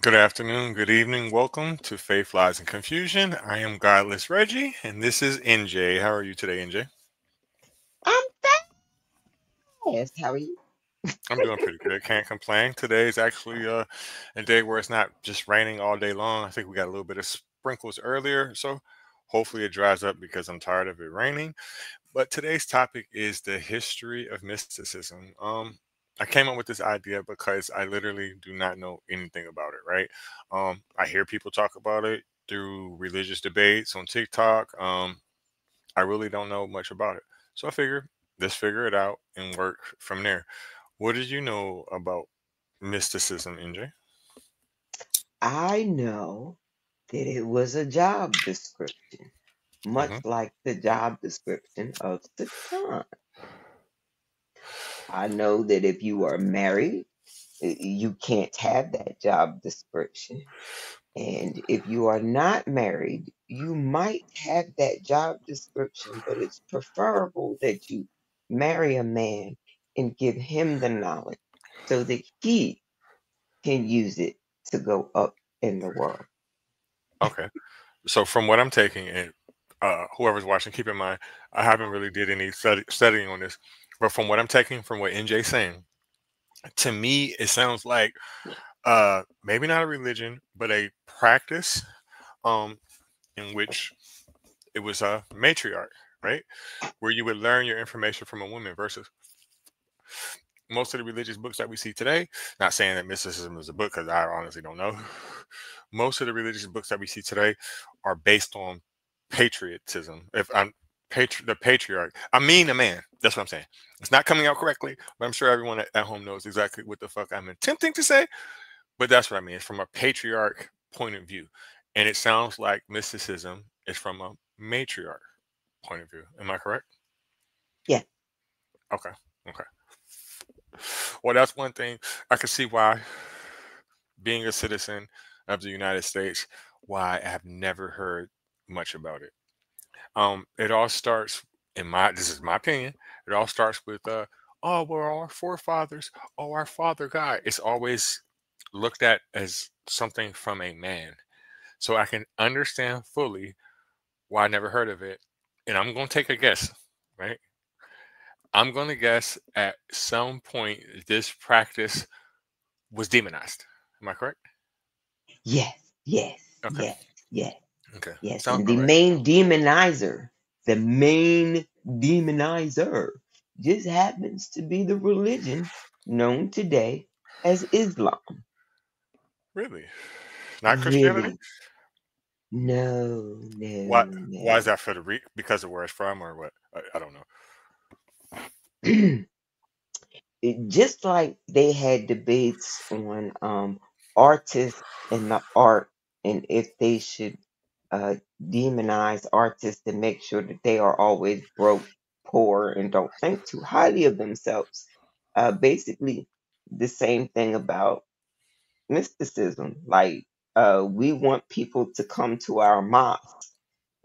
Good afternoon, good evening. Welcome to Faith, Lies, and Confusion. I am Godless Reggie, and this is NJ. How are you today, NJ? I'm fast. How are you? I'm doing pretty good. Can't complain. Today is actually a day where it's not just raining all day long. I think we got a little bit of sprinkles earlier, so hopefully it dries up because I'm tired of it raining. But today's topic is the history of mysticism. I came up with this idea because I literally do not know anything about it, right? I hear people talk about it through religious debates on TikTok. I really don't know much about it. So I figured let's figure it out and work from there. What did you know about mysticism, NJ? I know that it was a job description, much Hmm. like the job description of Satan. I know that if you are married, you can't have that job description. And if you are not married, you might have that job description, but it's preferable that you marry a man and give him the knowledge so that he can use it to go up in the world. Okay. So from what I'm taking, and whoever's watching, keep in mind, I haven't really did any studying on this, but from what I'm taking, from what NJ's saying, to me, it sounds like maybe not a religion, but a practice um, in which it was a matriarch, right? Where you would learn your information from a woman versus most of the religious books that we see today. Not saying that mysticism is a book because I honestly don't know. Most of the religious books that we see today are based on patriotism. If I'm the patriarch, I mean a man. That's what I'm saying. It's not coming out correctly, but I'm sure everyone at home knows exactly what the fuck I'm attempting to say. But that's what I mean. It's from a patriarch point of view, and it sounds like mysticism is from a matriarch point of view. Am I correct? Yeah. Okay. Okay. Well, that's one thing I can see why, being a citizen of the United States, why I have never heard much about it. It all starts in my this is my opinion. It all starts with oh, well, our forefathers, oh, our father God. It's always looked at as something from a man. So I can understand fully why I never heard of it. And I'm gonna take a guess, right? I'm gonna guess at some point this practice was demonized. Am I correct? Yes, yes, Okay. yes, yes, Okay. yes. Sounds And all the right. main demonizer just happens to be the religion known today as Islam. Really? Not Christianity? Really? No, Why? Why is no, that for the because of where it's from or what? I don't know. no. Just like they had debates on artists and the art and if they should uh, demonize artists and make sure that they are always broke, poor, and don't think too highly of themselves. Basically, the same thing about mysticism. Like, we want people to come to our mosques,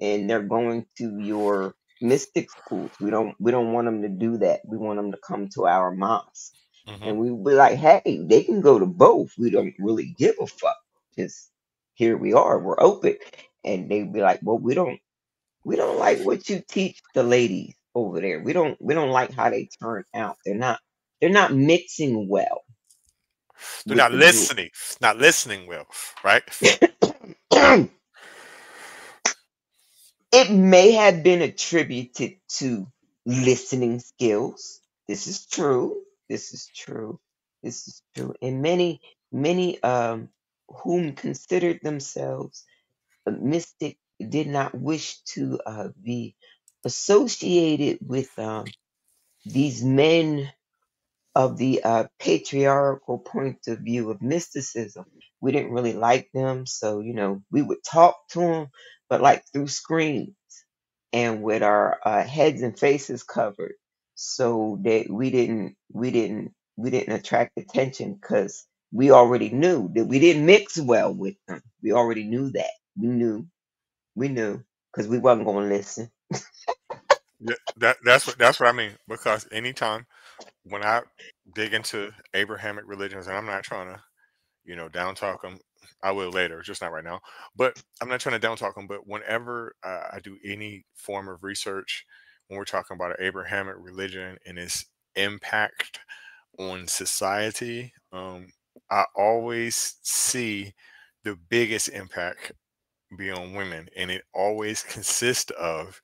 and they're going to your mystic schools. We don't want them to do that. We want them to come to our mosque, Hmm. and we be like, hey, they can go to both. We don't really give a fuck. Just here we are. We're open, and they'd be like, well, we don't like what you teach the ladies over there. We don't like how they turn out. They're not mixing well They're with not the Jew. listening. Not listening well, right? It may have been attributed to listening skills. This is true. This is true. This is true. And many whom considered themselves a mystic did not wish to be associated with these men of the patriarchal point of view of mysticism. We didn't really like them, so we would talk to them, but like through screens and with our heads and faces covered, so that we didn't attract attention because we already knew that we didn't mix well with them. We already knew that. We knew because we wasn't going to listen. Yeah, that's what I mean. Because anytime when I dig into Abrahamic religions, and I'm not trying to, down talk them. I will later, just not right now. But I'm not trying to down talk them. But whenever I do any form of research, when we're talking about an Abrahamic religion and its impact on society, I always see the biggest impact be on women, and it always consists of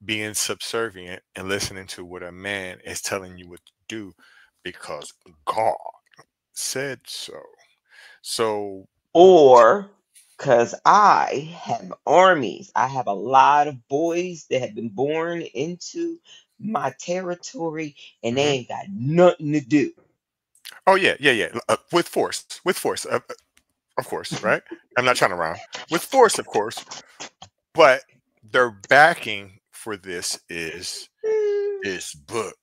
being subservient and listening to what a man is telling you what to do because God said so. So, Or because I have armies. I have a lot of boys that have been born into my territory and they mhm. ain't got nothing to do. Oh yeah, yeah, yeah. With force, of course, right? I'm not trying to rhyme. With force, of course, but their backing for this is this book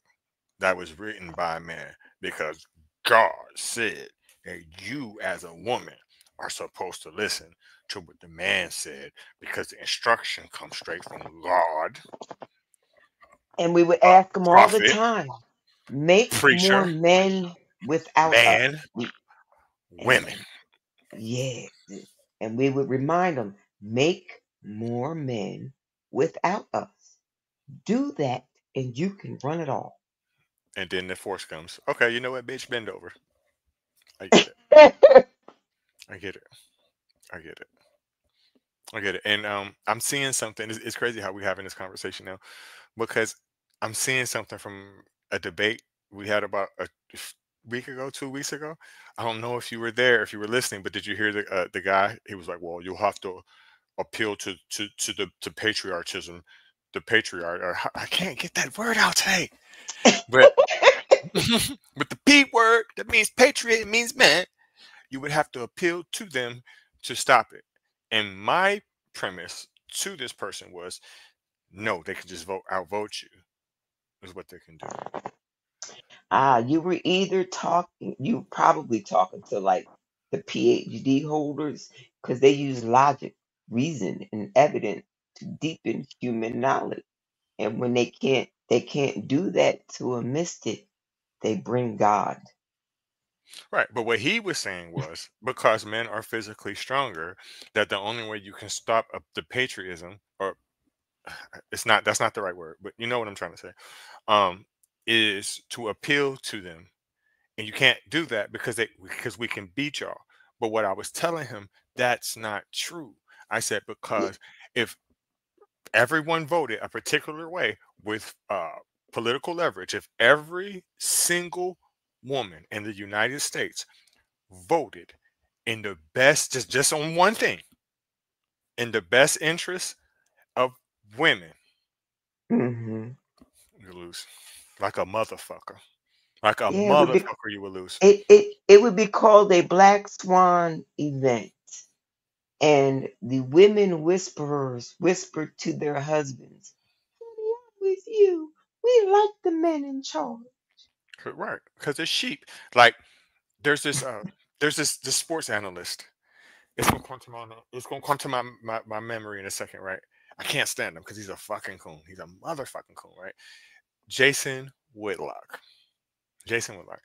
that was written by a man because God said that you as a woman are supposed to listen to what the man said because the instruction comes straight from God, And we would ask them all the prophet, time, make more preacher, men without us. man, women. And yeah, and we would remind them, make more men without us. Do that and you can run it all. And then the force comes. Okay, you know what, bitch, bend over. I get it. I get it. I get it. I get it. And I'm seeing something. It's crazy how we're having this conversation now because I'm seeing something from a debate we had about a week ago, 2 weeks ago. I don't know if you were there, if you were listening, but did you hear the guy? He was like, "Well, you'll have to appeal to patriarchism, the patriarch." Or, I can't get that word out today, but with the P word that means patriot, it means man. You would have to appeal to them to stop it. And my premise to this person was no, they could just outvote you, is what they can do. You were either talking, you probably talking to like the PhD holders because they use logic, reason, and evidence to deepen human knowledge. And when they can't do that to a mystic, they bring God. Right. But what he was saying was because men are physically stronger, that the only way you can stop the patriotism, or it's not, that's not the right word, but you know what I'm trying to say, um, is to appeal to them. And you can't do that because we can beat y'all. But what I was telling him, that's not true. I said because if everyone voted a particular way with political leverage, if every single woman in the United States voted in the best, just on one thing, in the best interest of women, Hmm. you lose like a motherfucker, like a Yeah, it would be motherfucker. You will lose. it would be called a black swan event. And the women whisperers whispered to their husbands, "Honey, I'm with you. We like the men in charge." Right, because it's sheep. Like there's this this sports analyst. It's gonna come to my memory in a second, right? I can't stand him because he's a fucking coon. He's a motherfucking coon, right? Jason Whitlock. Jason Whitlock.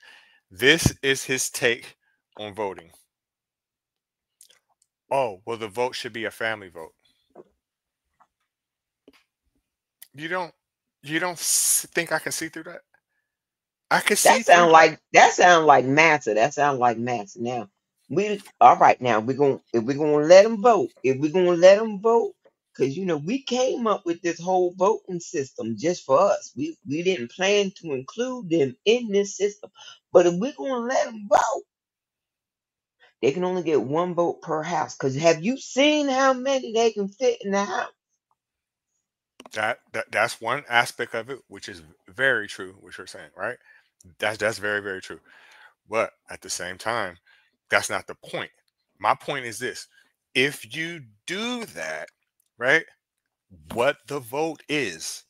This is his take on voting. Oh, well, the vote should be a family vote. You don't think I can see through that? I can see through that. That sound like massa. That sound like massa. Now we all right. Now we're gonna if we're gonna let them vote. If we're gonna let them vote, because we came up with this whole voting system just for us. We didn't plan to include them in this system. But if we're gonna let them vote, they can only get one vote per house. Because have you seen how many they can fit in the house? That's one aspect of it, which is very true, what you're saying, right? That's very, very true. But at the same time, that's not the point. My point is this: if you do that, right, what the vote is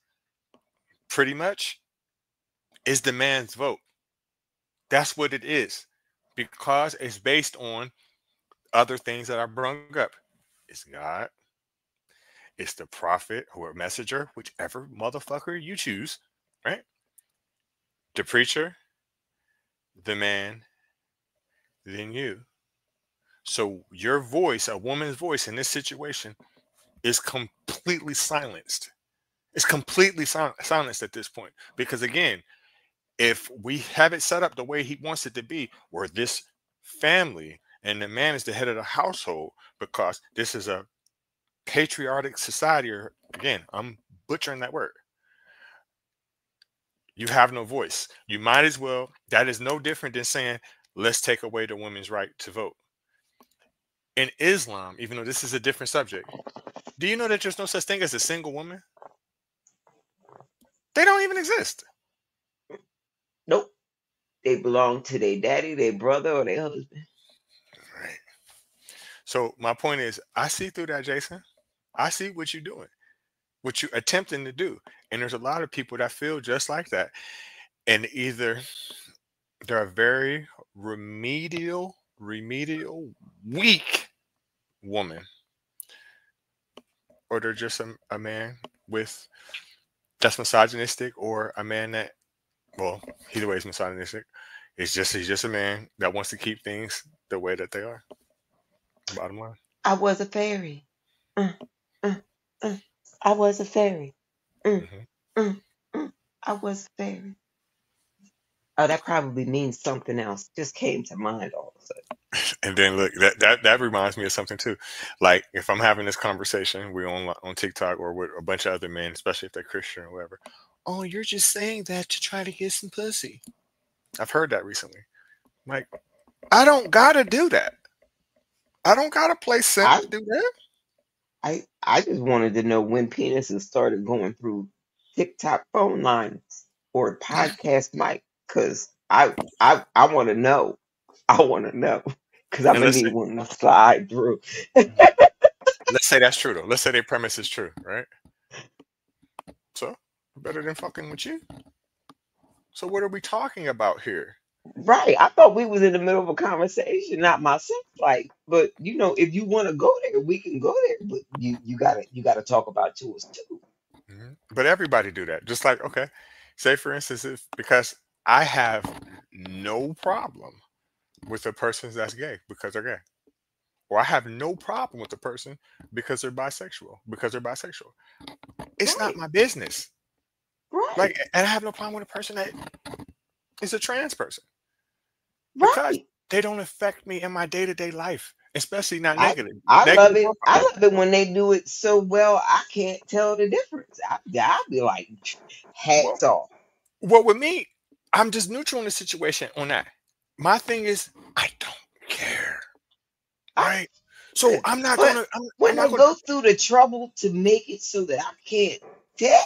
pretty much is the man's vote. That's what it is, because it's based on other things that I brung up. It's God, it's the prophet or messenger, whichever motherfucker you choose, right? The preacher, the man, then you. So your voice, a woman's voice in this situation, is completely silenced. It's completely silenced at this point. Because again, if we have it set up the way he wants it to be, where this family and the man is the head of the household, because this is a patriotic society, or again, I'm butchering that word, you have no voice. You might as well, that is no different than saying, let's take away the women's right to vote. In Islam, even though this is a different subject, do you know that there's no such thing as a single woman? They don't even exist. Nope. They belong to their daddy, their brother, or their husband. Right. So my point is, I see through that, Jason. I see what you're doing, what you're attempting to do. And there's a lot of people that feel just like that. And either they're a very remedial, weak woman, or they're just a man with that's misogynistic, or a man that, well, either way is misogynistic. He's just a man that wants to keep things the way that they are. Bottom line. I was a fairy. Uh, uh, uh. I was a fairy. Mm, Hmm. mm, mm. I was a fairy. Oh, that probably means something else. Just came to mind all of a sudden. And then look, that reminds me of something too. Like if I'm having this conversation, we're on TikTok or with a bunch of other men, especially if they're Christian or whatever. Oh, you're just saying that to try to get some pussy. I've heard that recently. Like, I don't gotta do that. I don't gotta play simp I to do that. I just wanted to know when penises started going through TikTok phone lines or podcast mic, cause I want to know. I want to know, cause I'm And gonna need one to slide through. let's say that's true though. Let's say their premise is true, right? So better than fucking with you. So what are we talking about here? Right. I thought we was in the middle of a conversation, not my sex life. But if you want to go there, we can go there. But you gotta talk about yours too. But everybody do that. Just like, okay, say for instance, if because I have no problem with a person that's gay because they're gay, or I have no problem with a person because they're bisexual. It's not Right. my business. Right. Like, and I have no problem with a person that is a trans person because Right. they don't affect me in my day to day life, especially not I negative, I love negative it. or I positive. love it when they do it so well. I can't tell the difference. I'll be like, Well, hats off. well, with me, I'm just neutral in the situation on that. My thing is, I don't care. I, Right? So I'm not but gonna I'm when not they gonna go through the trouble to make it so that I can't tell,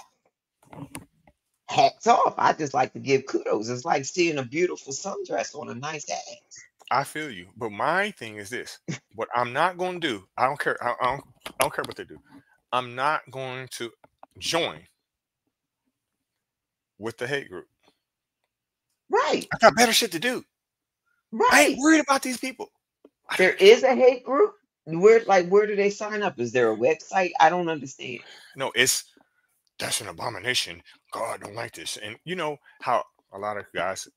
hats off. I just like to give kudos. It's like seeing a beautiful sundress on a nice ass. I feel you. But my thing is this. What I'm not gonna do, I don't care. I don't care what they do. I'm not going to join with the hate group. Right. I got better shit to do. I ain't Right. worried about these people. I There don't care. is a hate group. Where do they sign up? Is there a website? I don't understand. No, it's that's an abomination. God don't like this. And you know how a lot of guys,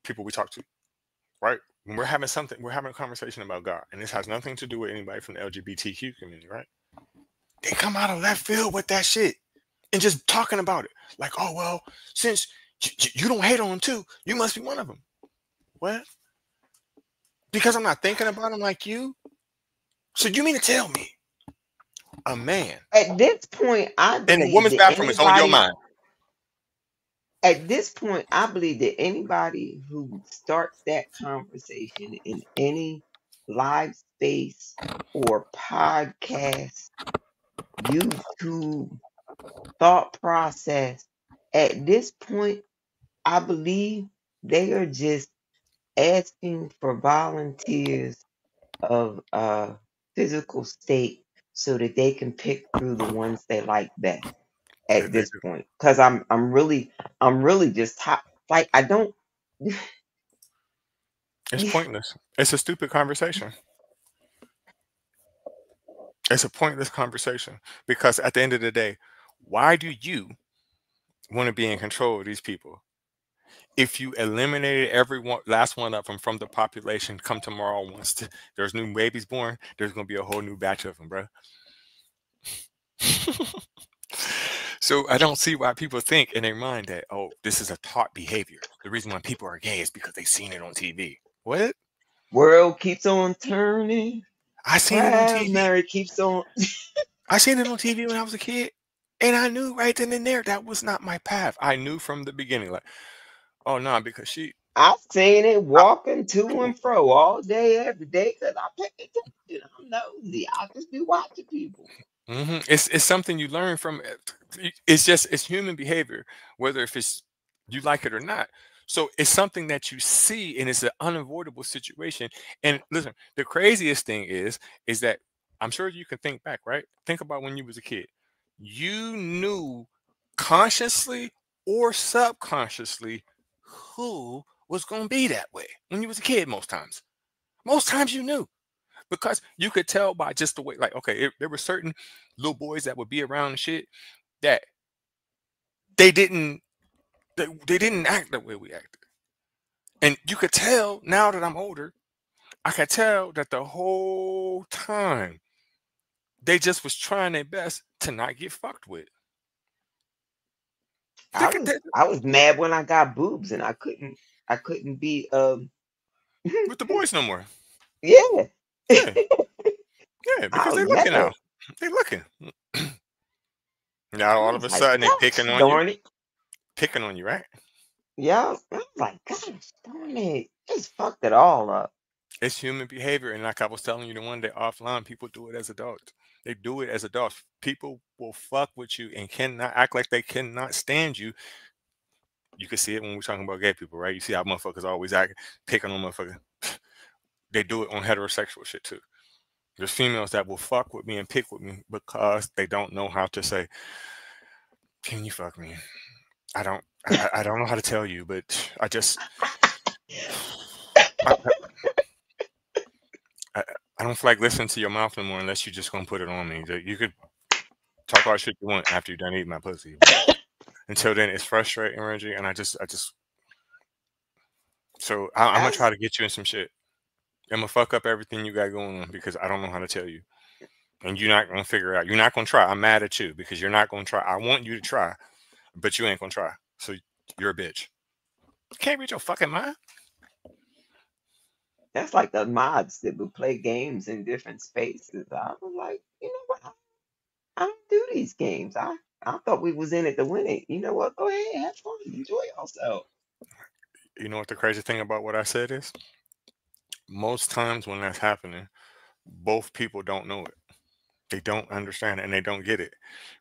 people we talk to, right? When we're having a conversation about God, and this has nothing to do with anybody from the LGBTQ community, right? They come out of left field with that shit and just talking about it. Like, oh, well, since you don't hate on them too, you must be one of them. What? Because I'm not thinking about them like you? So you mean to tell me A man. At this point, I And a believe woman's that bathroom is on your anybody mind. at this point, I believe that anybody who starts that conversation in any live space or podcast, YouTube, thought process, at this point, I believe they are just asking for volunteers of physical state so that they can pick through the ones they like best at They this do. point. Because I'm really just like I don't. It's pointless. It's a stupid conversation. It's a pointless conversation because at the end of the day, why do you want to be in control of these people? If you eliminated every one, last one of them from the population, come tomorrow, there's new babies born, there's going to be a whole new batch of them, bro. So I don't see why people think in their mind that, oh, this is a taught behavior. The reason why people are gay is because they've seen it on TV. What? World keeps on turning. I seen it on Proud TV. Mary keeps on. I seen it on TV when I was a kid. And I knew right then and there that was not my path. I knew from the beginning, like, oh no, because I've seen it I, walking to and fro all day, every day, because I pay attention. I'm nosy. I just be watching people. it's something you learn from it. It's just it's human behavior, whether if it's you like it or not. So it's something that you see, and it's an unavoidable situation. And listen, the craziest thing is that I'm sure you can think back, right? Think about when you was a kid. You knew consciously or subconsciously who was going to be that way when you was a kid. Most times you knew because you could tell by just the way, like, okay, there were certain little boys that would be around and shit that they didn't they didn't act the way we acted, and you could tell now that I'm older. I could tell that the whole time they just was trying their best to not get fucked with. They I could, was I was mad when I got boobs and I couldn't be with the boys no more. yeah. Yeah, yeah, I because was they looking mad. now. They looking. Now I all of was a like, sudden they gosh darn it. picking on you, right? Yeah, I was like, gosh darn it. Just fucked it all up. It's human behavior, and like I was telling you the one day offline, people do it as adults. They do it as adults. People will fuck with you and cannot act like they cannot stand you. You can see it when we're talking about gay people, right? You see how motherfuckers always act picking on motherfuckers. They do it on heterosexual shit too. There's females that will fuck with me and pick with me because they don't know how to say, "Can you fuck me?" I don't know how to tell you, but I, I, I don't feel like listening to your mouth anymore unless you're just gonna put it on me. You could talk all the shit you want after you're done eating my pussy, but until then, it's frustrating, Reggie. And I'm gonna That's try to get you in some shit. I'm gonna fuck up everything you got going on because I don't know how to tell you, and you're not gonna figure it out. You're not gonna try. I'm mad at you because you're not gonna try. I want you to try, but you ain't gonna try. So you're a bitch. You can't read your fucking mind. that's like the mods that would play games in different spaces. I was like, you know what? I don't do these games. I thought we was in it to win it. You know what? Go ahead, have fun, enjoy yourself. You know what the crazy thing about what I said is? Most times when that's happening, both people don't know it. They don't understand it and they don't get it.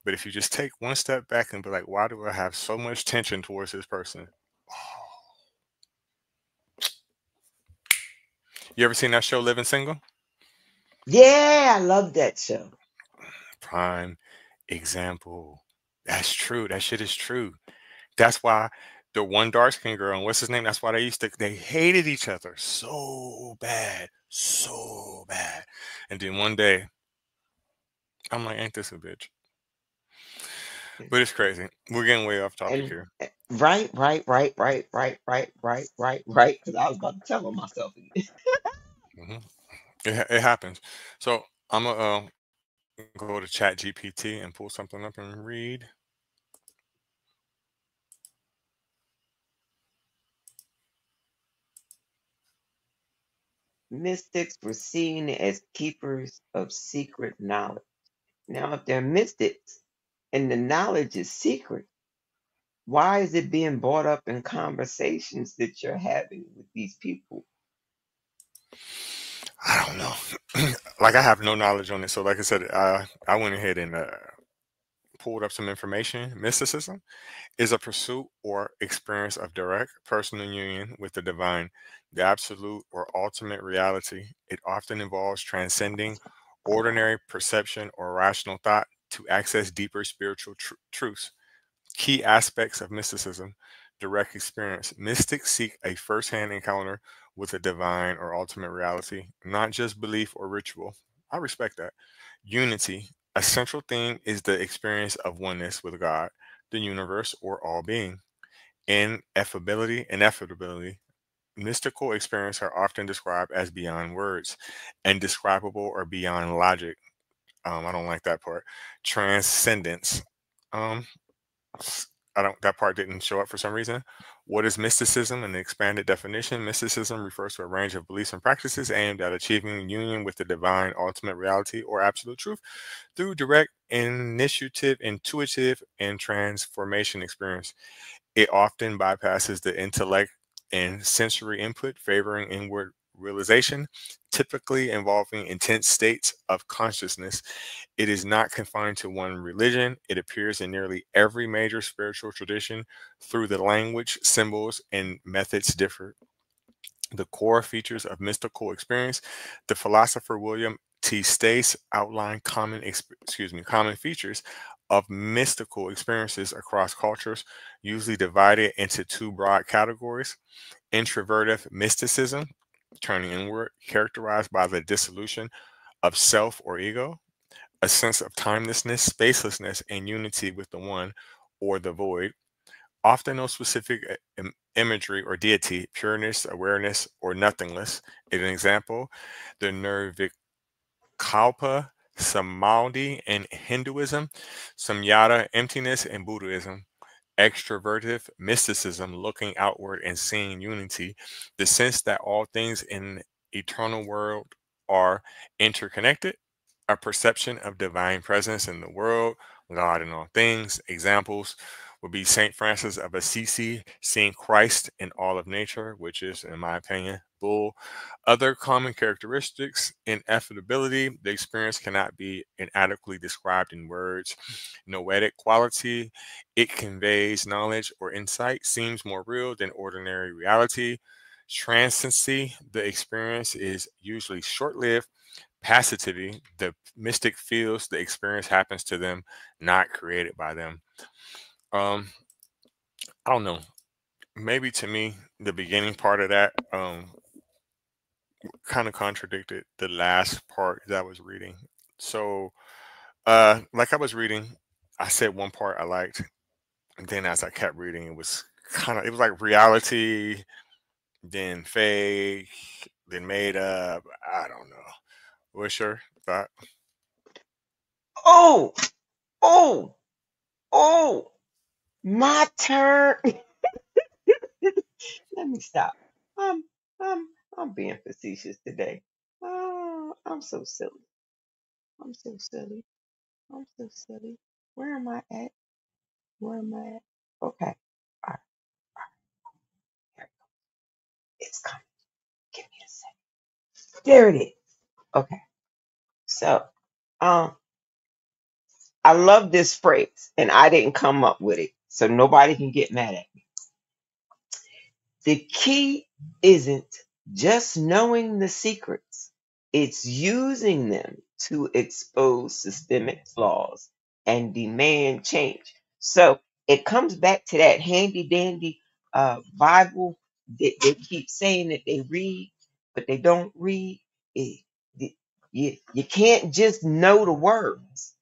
But if you just take one step back and be like, why do I have so much tension towards this person? You ever seen that show Living Single? Yeah, I love that show. Prime example. That's true. That shit is true. That's why the one dark skinned girl and what's his name? That's why they hated each other so bad. So bad. And then one day, I'm like, ain't this a bitch? But it's crazy. We're getting way off topic And here. right. Because I was about to tell on myself again. hmm it happens. So I'm gonna go to Chat GPT and pull something up and read. Mystics were seen as keepers of secret knowledge. Now, if they're mystics and the knowledge is secret, why is it being brought up in conversations that you're having with these people? I don't know. Like I have no knowledge on it. So like I said, I went ahead and pulled up some information. Mysticism is a pursuit or experience of direct personal union with the divine, the absolute or ultimate reality. It often involves transcending ordinary perception or rational thought to access deeper spiritual truths. Key aspects of mysticism: direct experience. Mystics seek a first hand encounter with a divine or ultimate reality, not just belief or ritual. I respect that. Unity. A central theme is the experience of oneness with God, the universe, or all being. Ineffability. Mystical experiences are often described as beyond words, indescribable or beyond logic. I don't like that part. Transcendence. Um, I don't, that part didn't show up for some reason. What is mysticism? An expanded definition: mysticism refers to a range of beliefs and practices aimed at achieving union with the divine, ultimate reality, or absolute truth through direct, intuitive, and transformation experience. It often bypasses the intellect and sensory input, favoring inward realization, typically involving intense states of consciousness. It is not confined to one religion. It appears in nearly every major spiritual tradition, through the language, symbols, and methods differ. The core features of mystical experience. The philosopher William T. Stace outlined common features of mystical experiences across cultures, usually divided into two broad categories: introvertive mysticism, turning inward, characterized by the dissolution of self or ego, a sense of timelessness, spacelessness, and unity with the one or the void. Often no specific imagery or deity, pureness, awareness, or nothingness. An example: the Nirvikalpa Samadhi in Hinduism, Samyata emptiness in Buddhism. Extrovertive mysticism, looking outward and seeing unity, the sense that all things in eternal world are interconnected, a perception of divine presence in the world, God in all things. Examples would be Saint Francis of Assisi seeing Christ in all of nature, which is, in my opinion, bull. Other common characteristics: ineffability. The experience cannot be inadequately described in words. Noetic quality. It conveys knowledge or insight, seems more real than ordinary reality. Transiency. The experience is usually short lived. Passivity. The mystic feels the experience happens to them, not created by them. Um, I don't know. Maybe to me, the beginning part of that kind of contradicted the last part that I was reading. So, like I was reading, I said one part I liked, and then as I kept reading, it was like reality, then fake, then made up. I don't know. What's your thought? Oh, oh, oh, my turn. Let me stop. I'm, I'm, I'm being facetious today. Oh, I'm so silly. I'm so silly. I'm so silly. Where am I at? Where am I at? Okay. All right. Here it goes. It's coming. Give me a second. There it is. Okay. So, um, I love this phrase, and I didn't come up with it, so nobody can get mad at me. The key isn't just knowing the secrets, it's using them to expose systemic flaws and demand change. So it comes back to that handy dandy Bible that they keep saying that they read, but they don't read. It, you can't just know the words,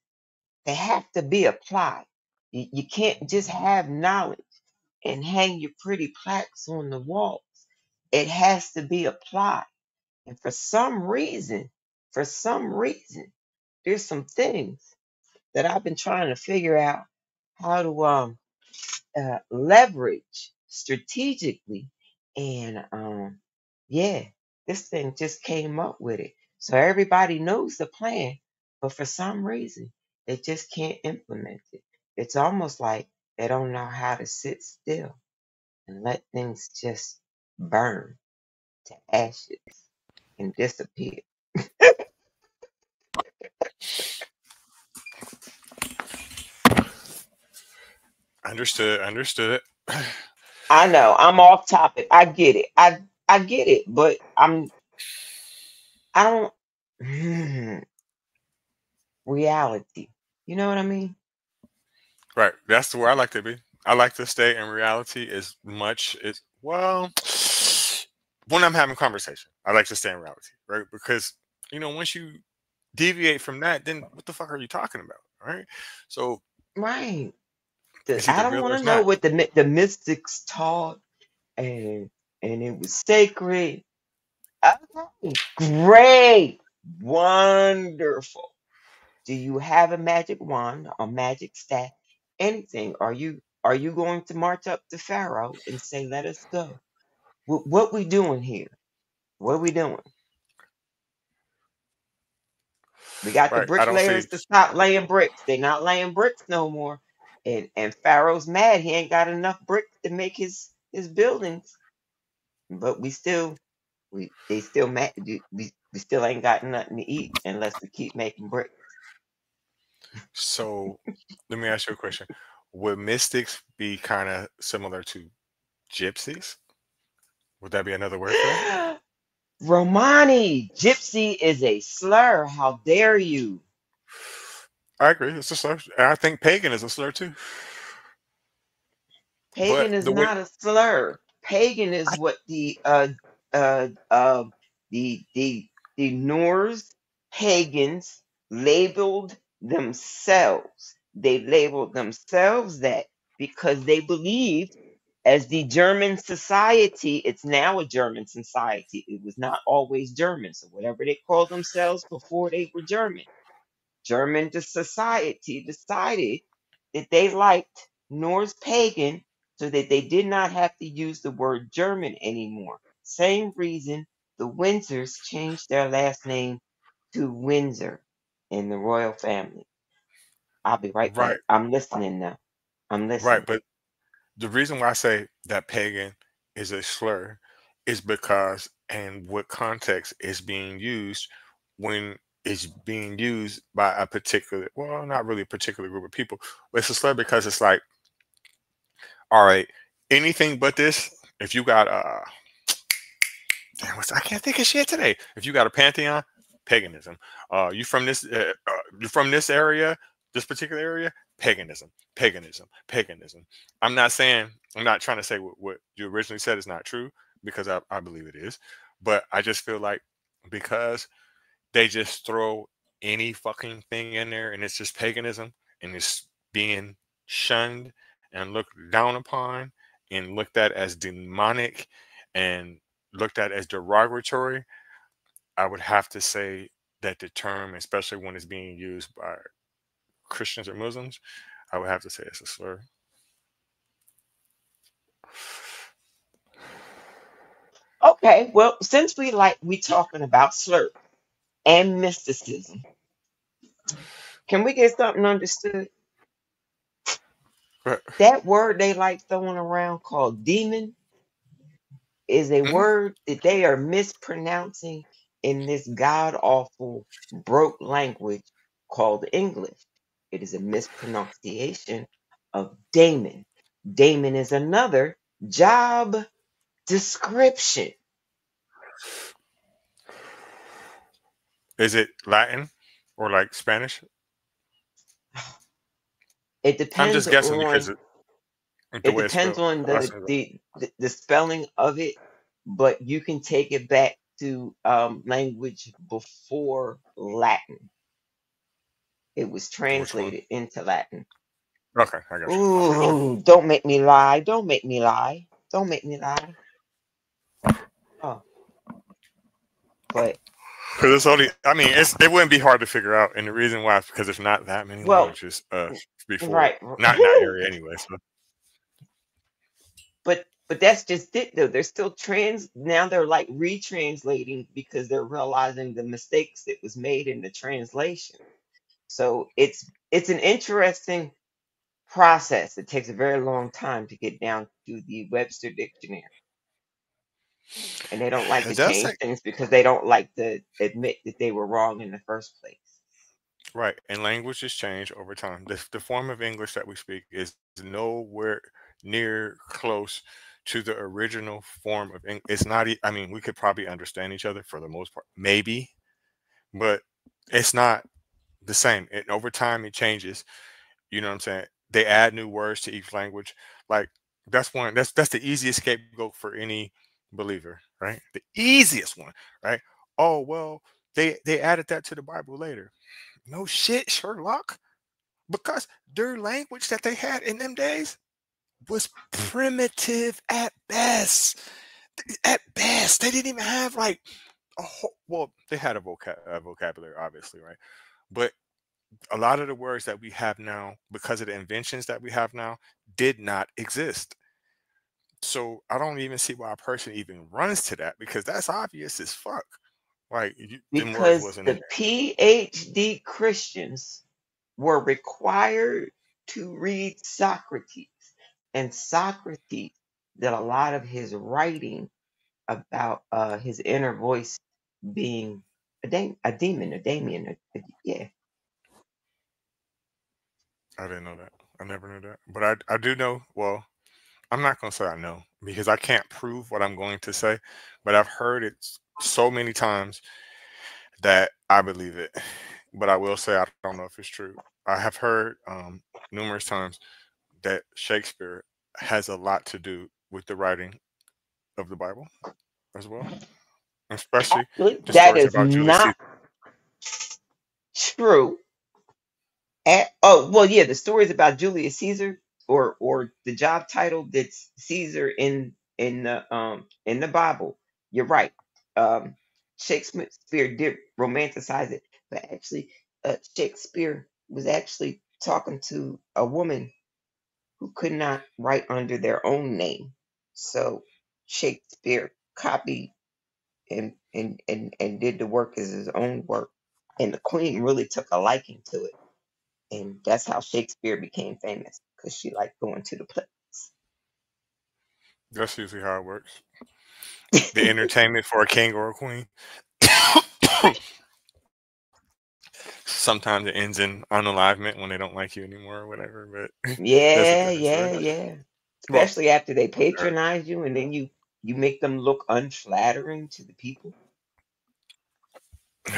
they have to be applied. You can't just have knowledge and hang your pretty plaques on the walls. It has to be applied. And for some reason, there's some things that I've been trying to figure out how to leverage strategically. And yeah, this thing just came up with it. So everybody knows the plan, but for some reason, They just can't implement it. It's almost like they don't know how to sit still and let things just burn to ashes and disappear. Understood. Understood. I know I'm off topic. I get it. I get it, but I don't reality. You know what I mean? Right. That's where I like to be. I like to stay in reality as much as well. When I'm having conversation, I like to stay in reality, right? Because once you deviate from that, then what the fuck are you talking about, right? So Right. it's I either don't real or want it's to know not. what the mystics taught and it was sacred. Okay, great, wonderful. Do you have a magic wand or magic staff? Anything? Are you going to march up to Pharaoh and say, "Let us go"? What we doing here? What we doing? We got the Right. I don't see. bricklayers to stop laying bricks. They're not laying bricks no more. And Pharaoh's mad. He ain't got enough bricks to make his buildings. But they still mad. We still ain't got nothing to eat unless we keep making bricks. So let me ask you a question. Would mystics be kind of similar to gypsies? Would that be another word for that? Romani, gypsy is a slur. How dare you? I agree. It's a slur. And I think pagan is a slur too. But Pagan is the way not a slur. Pagan is what uh uh the Norse pagans labeled themselves. They labeled themselves that because they believed as the German society, it's now a German society. It was not always German. So whatever they called themselves before they were German. German society decided that they liked Norse pagan so that they did not have to use the word German anymore. Same reason the Windsors changed their last name to Windsor in the royal family. I'll be right back. right, I'm listening now. I'm right. listening. But the reason why I say that pagan is a slur is because and what context is being used when it's being used by a particular, well, not really a particular group of people, but it's a slur because it's like, all right, anything but this. If you got damn, I can't think of shit today. If you got a pantheon, paganism. You from this area, this particular area, paganism, paganism, paganism. I'm not saying, I'm not trying to say what you originally said is not true because I believe it is, but I just feel like because they just throw any fucking thing in there and it's just paganism and it's being shunned and looked down upon and looked at as demonic and looked at as derogatory, I would have to say that the term, especially when it's being used by Christians or Muslims, I would have to say it's a slur. Okay, well, since we talking about slur and mysticism, can we get something understood? Right. That word they like throwing around called demon is a Mhm. word that they are mispronouncing in this god awful broke language called English. It is a mispronunciation of daemon. Daemon is another job description. Is it Latin or like Spanish? It I'm depends just guessing because on the it way it's depends spelled. on the spelling of it, but you can take it back to language before Latin. It was Which one? translated into Latin. Okay, I got you. I got you. Ooh, don't make me lie. Don't make me lie. Don't make me lie. Oh, but Because it's only, I mean, it wouldn't be hard to figure out, and the reason why is because there's not that many well, languages before, right. not in that area anyway. So but that's just it though. They're still now they're like retranslating because they're realizing the mistakes that was made in the translation. So it's it's an interesting process. It takes a very long time to get down to the Webster dictionary, and they don't like It to does change take things because they don't like to admit that they were wrong in the first place. right, and languages change over time. The form of English that we speak is nowhere near close to the original form of English. It's not. I mean, we could probably understand each other for the most part, maybe, but it's not the same. And over time, it changes. You know what I'm saying? They add new words to each language. Like that's one. That's the easiest scapegoat for any believer, right? The easiest one, right? Oh well, they added that to the Bible later. No shit, Sherlock, because their language that they had in them days was primitive at best. At best, they didn't even have like a whole. Well, they had a vocabulary, obviously, right? But a lot of the words that we have now, because of the inventions that we have now, did not exist. So I don't even see why a person even runs to that because that's obvious as fuck. Like them words Because wasn't in the PhD Christians were required to read Socrates, and Socrates did a lot of his writing about his inner voice being a demon, a Damien. Yeah, there. I didn't know that. I never knew that. But I do know. Well, I'm not gonna say I know because I can't prove what I'm going to say, but I've heard it so many times that I believe it. But I will say I don't know if it's true. I have heard numerous times that Shakespeare has a lot to do with the writing of the Bible as well, especially actually, the that stories is about Julius Caesar. not true. Oh, well, yeah, the stories about Julius Caesar, or the job title that's Caesar in the Bible. You're right. Um, Shakespeare did romanticize it, but actually, Shakespeare was actually talking to a woman who could not write under their own name. So Shakespeare copied and did the work as his own work, and the queen really took a liking to it, and that's how Shakespeare became famous because she liked going to the plays. That's usually how it works. The entertainment for a king or a queen. Sometimes it ends in unalivement when they don't like you anymore or whatever. But that's a Yeah, different story. yeah, yeah. Well, Especially after they uh, patronize you and then you make them look unflattering to the people.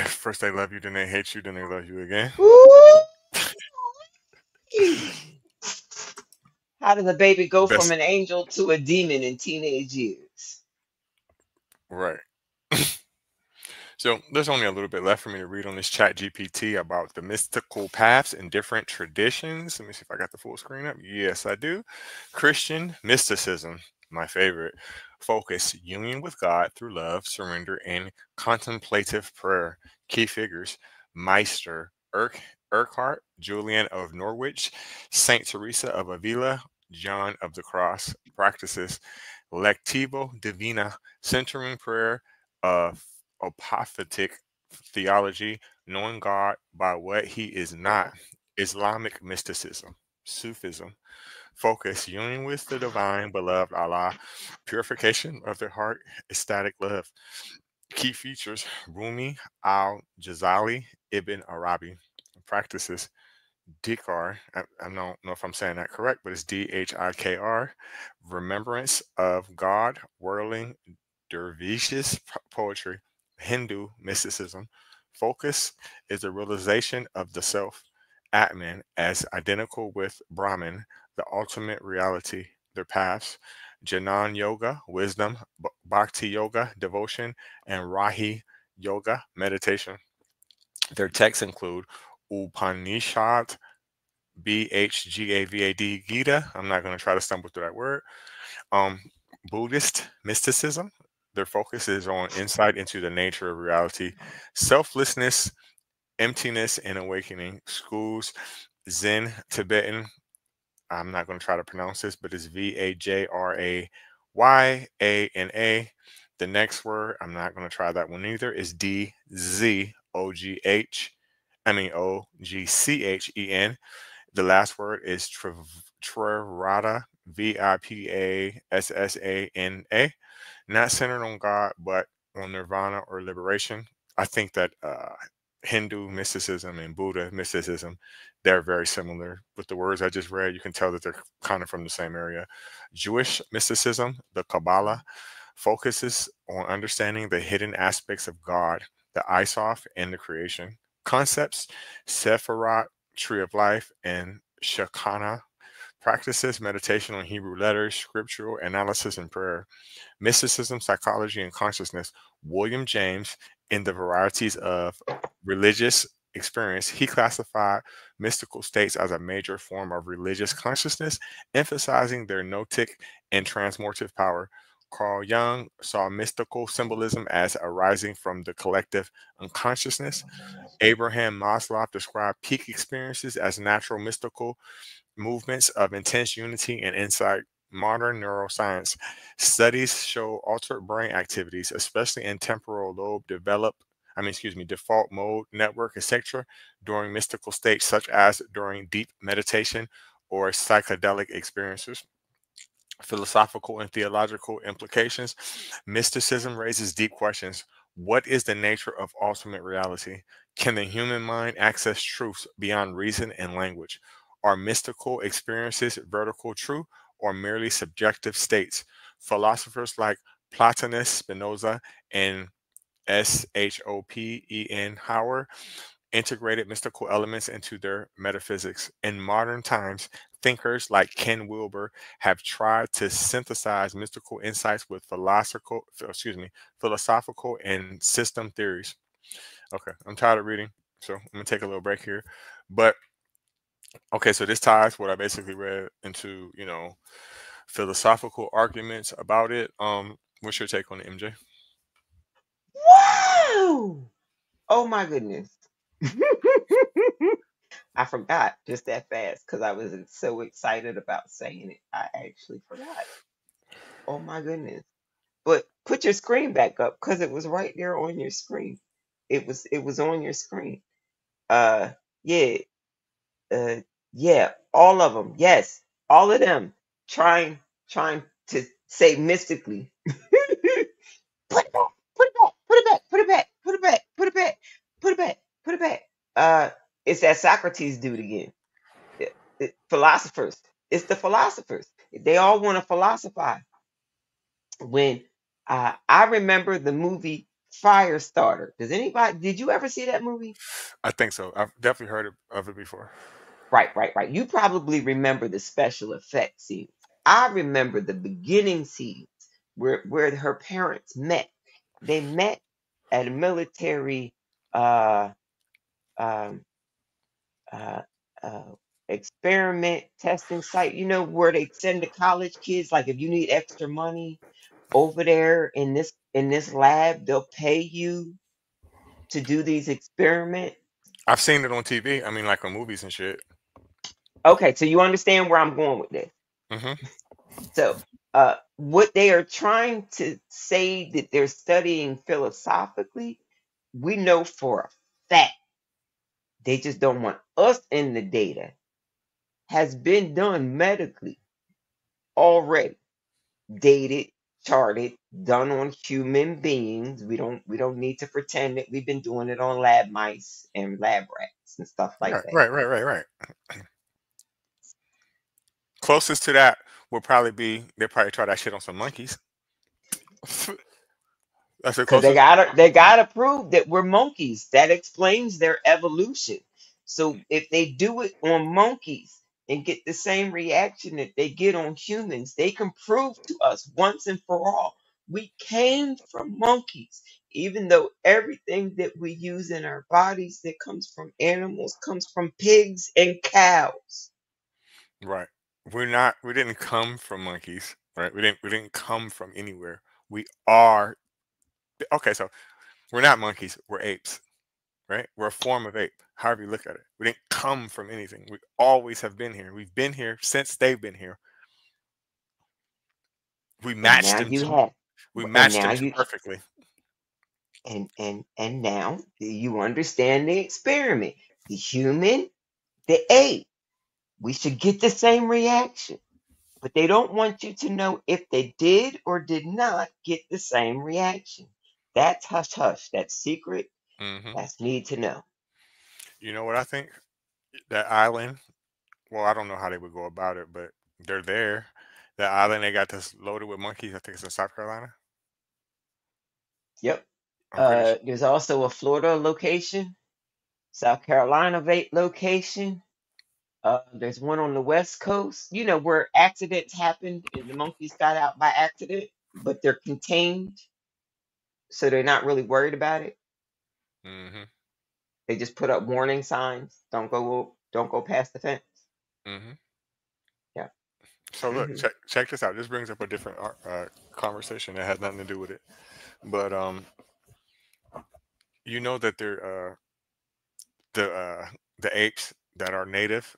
first they love you, then they hate you, then they love you again. Ooh, how does a baby go from Best an angel to a demon in teenage years? right. So there's only a little bit left for me to read on this chat GPT about the mystical paths and different traditions. Let me see if I got the full screen up. Yes, I do. Christian mysticism, my favorite. Focus, union with God through love, surrender, and contemplative prayer. Key figures, Meister, Urquhart, Julian of Norwich, Saint Teresa of Avila, John of the Cross. Practices, Lectivo Divina, centering prayer, of apophatic theology, knowing God by what he is not, Islamic mysticism, Sufism, focus, union with the divine, beloved Allah, purification of the heart, ecstatic love. Key features, Rumi al Jazali, Ibn Arabi. Practices, Dhikr, I don't know if I'm saying that correct, but it's Dhikr, remembrance of God, whirling dervishes poetry, Hindu mysticism. Focus is the realization of the self, Atman, as identical with Brahman, the ultimate reality, their paths. Jnana Yoga, wisdom, Bhakti Yoga, devotion, and Rahi Yoga, meditation. Their texts include Upanishad, Bhgavad Gita. I'm not going to try to stumble through that word. Um, Buddhist mysticism. Their focus is on insight into the nature of reality, selflessness, emptiness, and awakening. Schools, Zen, Tibetan. I'm not going to try to pronounce this, but it's Vajrayana. The next word, I'm not going to try that one either, is Dzogh. Ogchen. The last word is Trivada, Vipassana, not centered on God, but on nirvana or liberation. I think that Hindu mysticism and Buddha mysticism, they're very similar. With the words I just read, you can tell that they're kind of from the same area. Jewish mysticism, the Kabbalah, focuses on understanding the hidden aspects of God, the Isof, and the creation. Concepts, Sephirot, Tree of Life, and Shekinah practices meditation on Hebrew letters, scriptural analysis, and prayer. Mysticism, Psychology, and Consciousness, William James, in the varieties of religious experience, he classified mystical states as a major form of religious consciousness, emphasizing their gnotic and transformative power. Carl Jung saw mystical symbolism as arising from the collective unconsciousness. Abraham Maslow described peak experiences as natural mystical movements of intense unity and insight. Modern neuroscience studies show altered brain activities, especially in temporal lobe default mode, network, etc., during mystical states, such as during deep meditation or psychedelic experiences. Philosophical and theological implications. Mysticism raises deep questions. What is the nature of ultimate reality? Can the human mind access truths beyond reason and language? Are mystical experiences vertical true or merely subjective states? Philosophers like Plotinus, Spinoza, and Schopen Hauer integrated mystical elements into their metaphysics. In modern times, thinkers like Ken Wilber have tried to synthesize mystical insights with philosophical and system theories. Okay, I'm tired of reading, so I'm gonna take a little break here. But okay, so this ties what I basically read into, philosophical arguments about it. What's your take on it, MJ? Wow! Oh my goodness. I forgot just that fast because I was so excited about saying it. I actually forgot. Oh my goodness. But put your screen back up because it was right there on your screen. It was on your screen. Uh yeah, uh yeah, all of them. Yes, all of them trying to say mystically. Put it back, put it back, put it back, put it back, put it back, put it back, put it back, put it back. It's that Socrates dude again. Philosophers. It's the philosophers. They all want to philosophize. When I remember the movie Firestarter. Did you ever see that movie? I think so. I've definitely heard of it before. Right, right, right. You probably remember the special effects scenes. I remember the beginning scenes where her parents met. They met at a military uh, um, uh, uh, experiment testing site. You know where they send the college kids. Like if you need extra money over there in this lab, they'll pay you to do these experiments. I've seen it on TV. I mean, like on movies and shit. Okay, so you understand where I'm going with this. Hmm. So, what they are trying to say that they're studying philosophically, we know for a fact they just don't want us in the data, has been done medically already, dated, charted, done on human beings. We don't need to pretend that we've been doing it on lab mice and lab rats and stuff like Right, that. right, right, right, right. Closest to that would probably be they probably try that shit on some monkeys. That's the Because they closest. gotta they gotta prove that we're monkeys. That explains their evolution. So if they do it on monkeys and get the same reaction that they get on humans, they can prove to us once and for all we came from monkeys. Even though everything that we use in our bodies that comes from animals comes from pigs and cows. Right. We didn't come from monkeys, right? We didn't come from anywhere. We are okay, so we're not monkeys, we're apes, right? We're a form of ape, however you look at it. We didn't come from anything. We always have been here. We've been here since they've been here. We And matched now them you to have we and matched now them too you perfectly. and now you understand the experiment. The human, the ape. We should get the same reaction. But they don't want you to know if they did or did not get the same reaction. That's hush hush. That's secret. Hmm. That's need to know. You know what I think? That island. Well, I don't know how they would go about it, but they're there. That island they got this loaded with monkeys. I think it's in South Carolina. Yep. I'm pretty sure. There's also a Florida location, South Carolina location. There's one on the West Coast, where accidents happened and the monkeys got out by accident, but they're contained, so they're not really worried about it. Hmm. They just put up warning signs. Don't go past the fence. Hmm. Yeah. So look, Hmm. check this out. This brings up a different conversation that has nothing to do with it. But you know that the uh, the apes that are native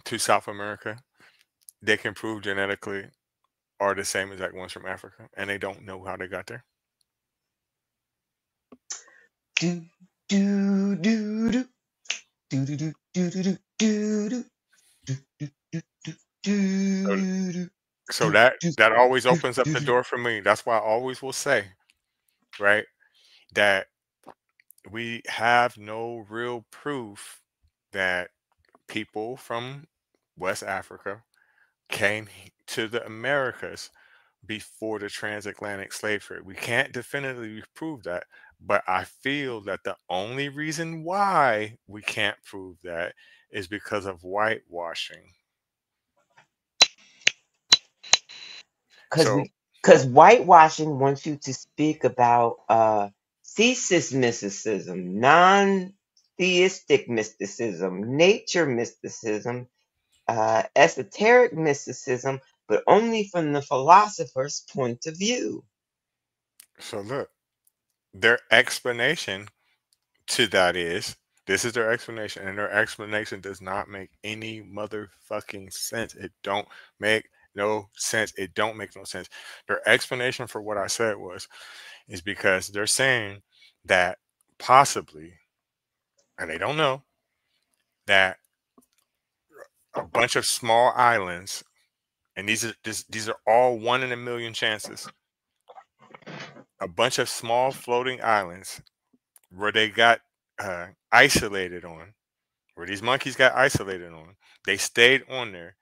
to South America, they can prove genetically are the same exact ones from Africa, and they don't know how they got there. Do do do do do do do do do do do do do So, do so do that always do opens up do the do. door for me. That's why I always will say, right, that we have no real proof that people from West Africa came to the Americas before the transatlantic slave trade. We can't definitively prove that, but I feel that the only reason why we can't prove that is because of whitewashing. Because So, we because whitewashing wants you to speak about thesis mysticism, non-theistic mysticism, nature mysticism, esoteric mysticism, but only from the philosopher's point of view. so look, their explanation to that is this is their explanation, and their explanation does not make any motherfucking sense. It don't make no sense. It don't make no sense. Their explanation for what I said was is because they're saying that possibly, and they don't know, that a bunch of small islands, and these are all 1 in a million chances, a bunch of small floating islands where they got isolated on, where these monkeys got isolated on, they stayed on there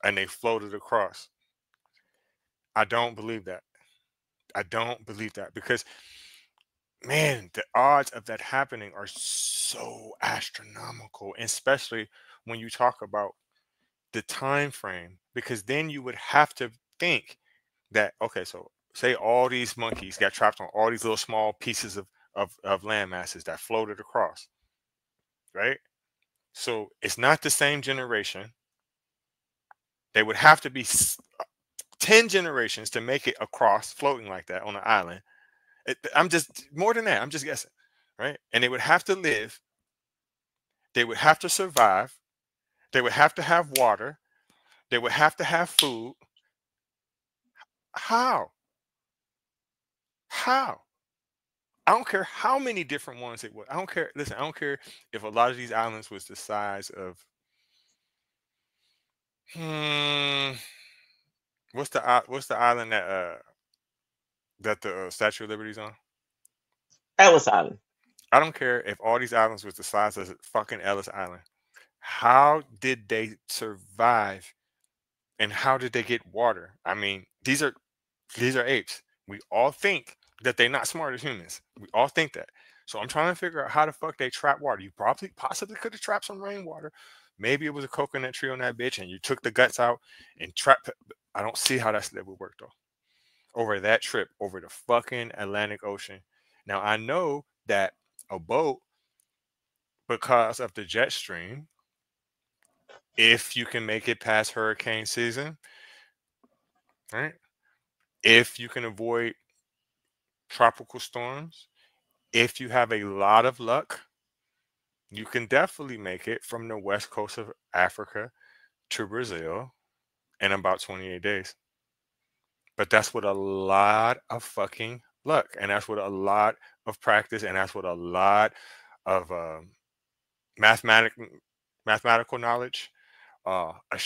and they floated across. I don't believe that. I don't believe that because man, the odds of that happening are so astronomical, especially when you talk about the time frame. Because then you would have to think that okay, so say all these monkeys got trapped on all these little small pieces of land masses that floated across, right? So it's not the same generation. They would have to be 10 generations to make it across floating like that on an island. I'm just more than that. I'm just guessing, right? And they would have to live. They would have to survive. They would have to have water. They would have to have food. How? How? I don't care how many different ones it was. I don't care. Listen, I don't care if a lot of these islands was the size of hmm, what's the island that the Statue of Liberty's on? Ellis Island. I don't care if all these islands was the size of fucking Ellis Island. How did they survive and how did they get water? I mean, these are apes. We all think that they're not smart as humans. We all think that. So I'm trying to figure out how the fuck they trap water. You probably possibly could have trapped some rainwater. Maybe it was a coconut tree on that bitch and you took the guts out and trapped. I don't see how that would work though. Over that trip over the fucking Atlantic Ocean. Now I know that a boat, because of the jet stream, if you can make it past hurricane season, right? If you can avoid tropical storms, if you have a lot of luck, you can definitely make it from the west coast of Africa to Brazil in about 28 days. But that's with a lot of fucking luck. And that's with a lot of practice. And that's with a lot of mathematic mathematical knowledge. A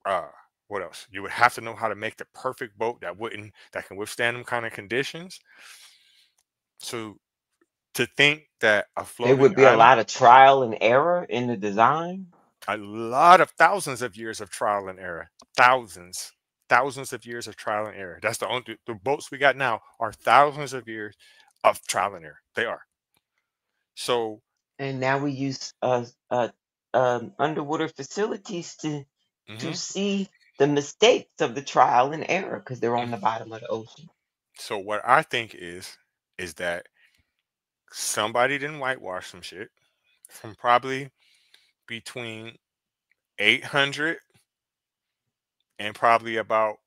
uh, what else? You would have to know how to make the perfect boat that can withstand them kind of conditions. So to think that a There floating would be a island, lot of trial and error in the design. a lot of thousands of years of trial and error, thousands of years of trial and error. That's the only the boats we got now are thousands of years of trial and error. They are. So And now we use underwater facilities to mhm. see the mistakes of the trial and error because they're on Mm. the bottom of the ocean. So what I think is that somebody didn't whitewash some shit from probably between 800 and probably about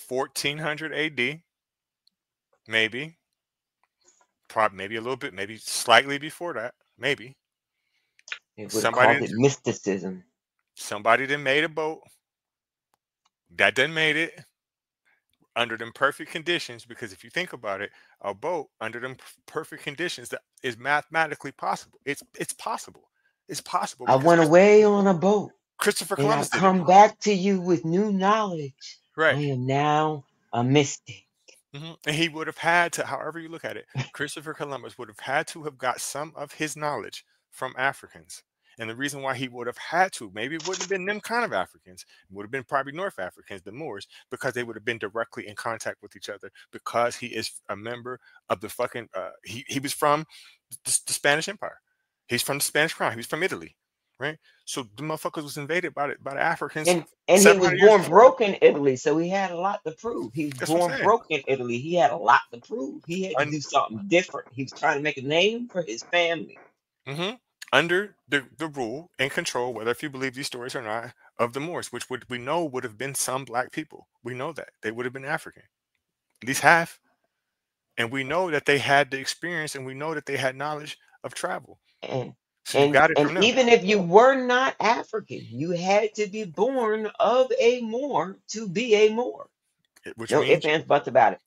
1400 AD, maybe, probably maybe a little bit, maybe slightly before that, maybe. They would have Somebody called it mysticism. somebody then made a boat that then made it under them perfect conditions, because if you think about it, a boat under them perfect conditions that is mathematically possible. It's possible. It's possible I because went away on a boat Christopher and I Columbus did it. come back to you with new knowledge. Right. I am now a mystic. And he would have had to, however you look at it, Christopher Columbus would have had to have got some of his knowledge from Africans. And the reason why he would have had to, maybe it wouldn't have been them kind of Africans, it would have been probably North Africans, the Moors, because they would have been directly in contact with each other because he is a member of the fucking, he was from the Spanish Empire. He's from the Spanish Crown. He was from Italy, right? So the motherfuckers was invaded by the Africans And he was 700 years born before that. broke in Italy, so he had a lot to prove. He was That's what I'm born saying. broke in Italy. He had a lot to prove. He had to do something different. He was trying to make a name for his family. hmm Under the rule and control, whether if you believe these stories or not, of the Moors, which would we know would have been some black people. We know that they would have been African, at least half, and we know that they had the experience, and we know that they had knowledge of travel. And So you got it and from them, even if you were not African, you had to be born of a Moor to be a Moor. which No ifs, means, ands, buts about it.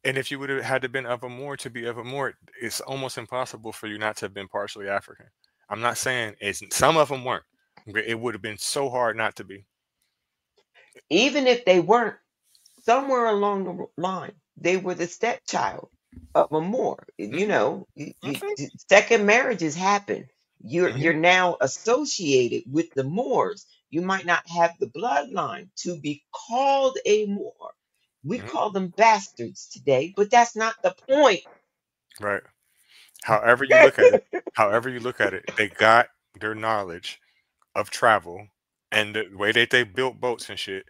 and if you would have had to been of a Moor to be of a Moor, it's almost impossible for you not to have been partially African. I'm not saying it's some of them weren't. Okay, it would have been so hard not to be. Even if they weren't, somewhere along the line, they were the stepchild of a Moor. You hmm know, hmm second marriages happen. You're hmm now associated with the Moors. You might not have the bloodline to be called a Moor. We hmm call them bastards today, but that's not the point. Right. However you look at it, they got their knowledge of travel and the way that they built boats and shit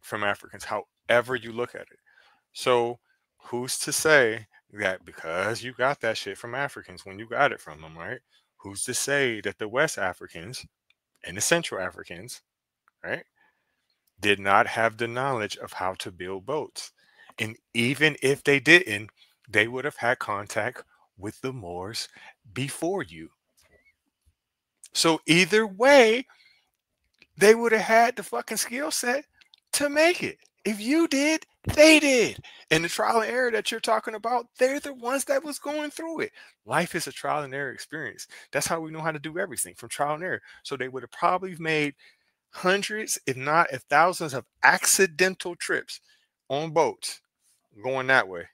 from Africans. However you look at it. So who's to say that because you got that shit from Africans when you got it from them, right? Who's to say that the West Africans and the Central Africans, right, did not have the knowledge of how to build boats? And even if they didn't, they would have had contact with the Moors before you. So either way, they would have had the fucking skill set to make it. If you did, they did. And the trial and error that you're talking about, they're the ones that was going through it. Life is a trial and error experience. That's how we know how to do everything, from trial and error. So they would have probably made hundreds, if not if thousands, of accidental trips on boats going that way.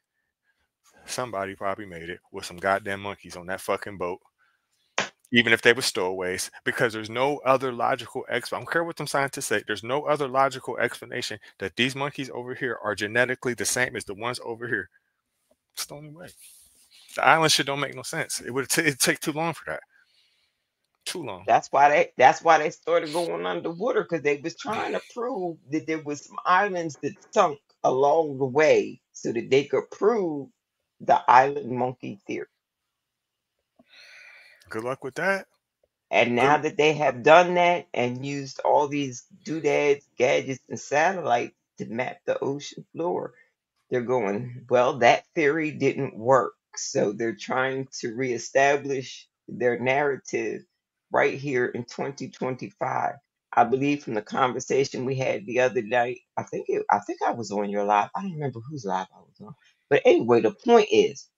Somebody probably made it with some goddamn monkeys on that fucking boat, even if they were stowaways, because there's no other logical I don't care what them scientists say. There's no other logical explanation that these monkeys over here are genetically the same as the ones over here. It's the only way. The island shit don't make no sense. It'd take too long for that. Too long. That's why they started going underwater because they was trying to prove that there was some islands that sunk along the way so that they could prove the island monkey theory. Good luck with that. And Good. now that they have done that and used all these doodads, gadgets, and satellites to map the ocean floor, they're going, well, that theory didn't work. So they're trying to reestablish their narrative right here in 2025. I believe from the conversation we had the other night, I think I was on your live. I don't remember whose live I was on. But anyway, the point is,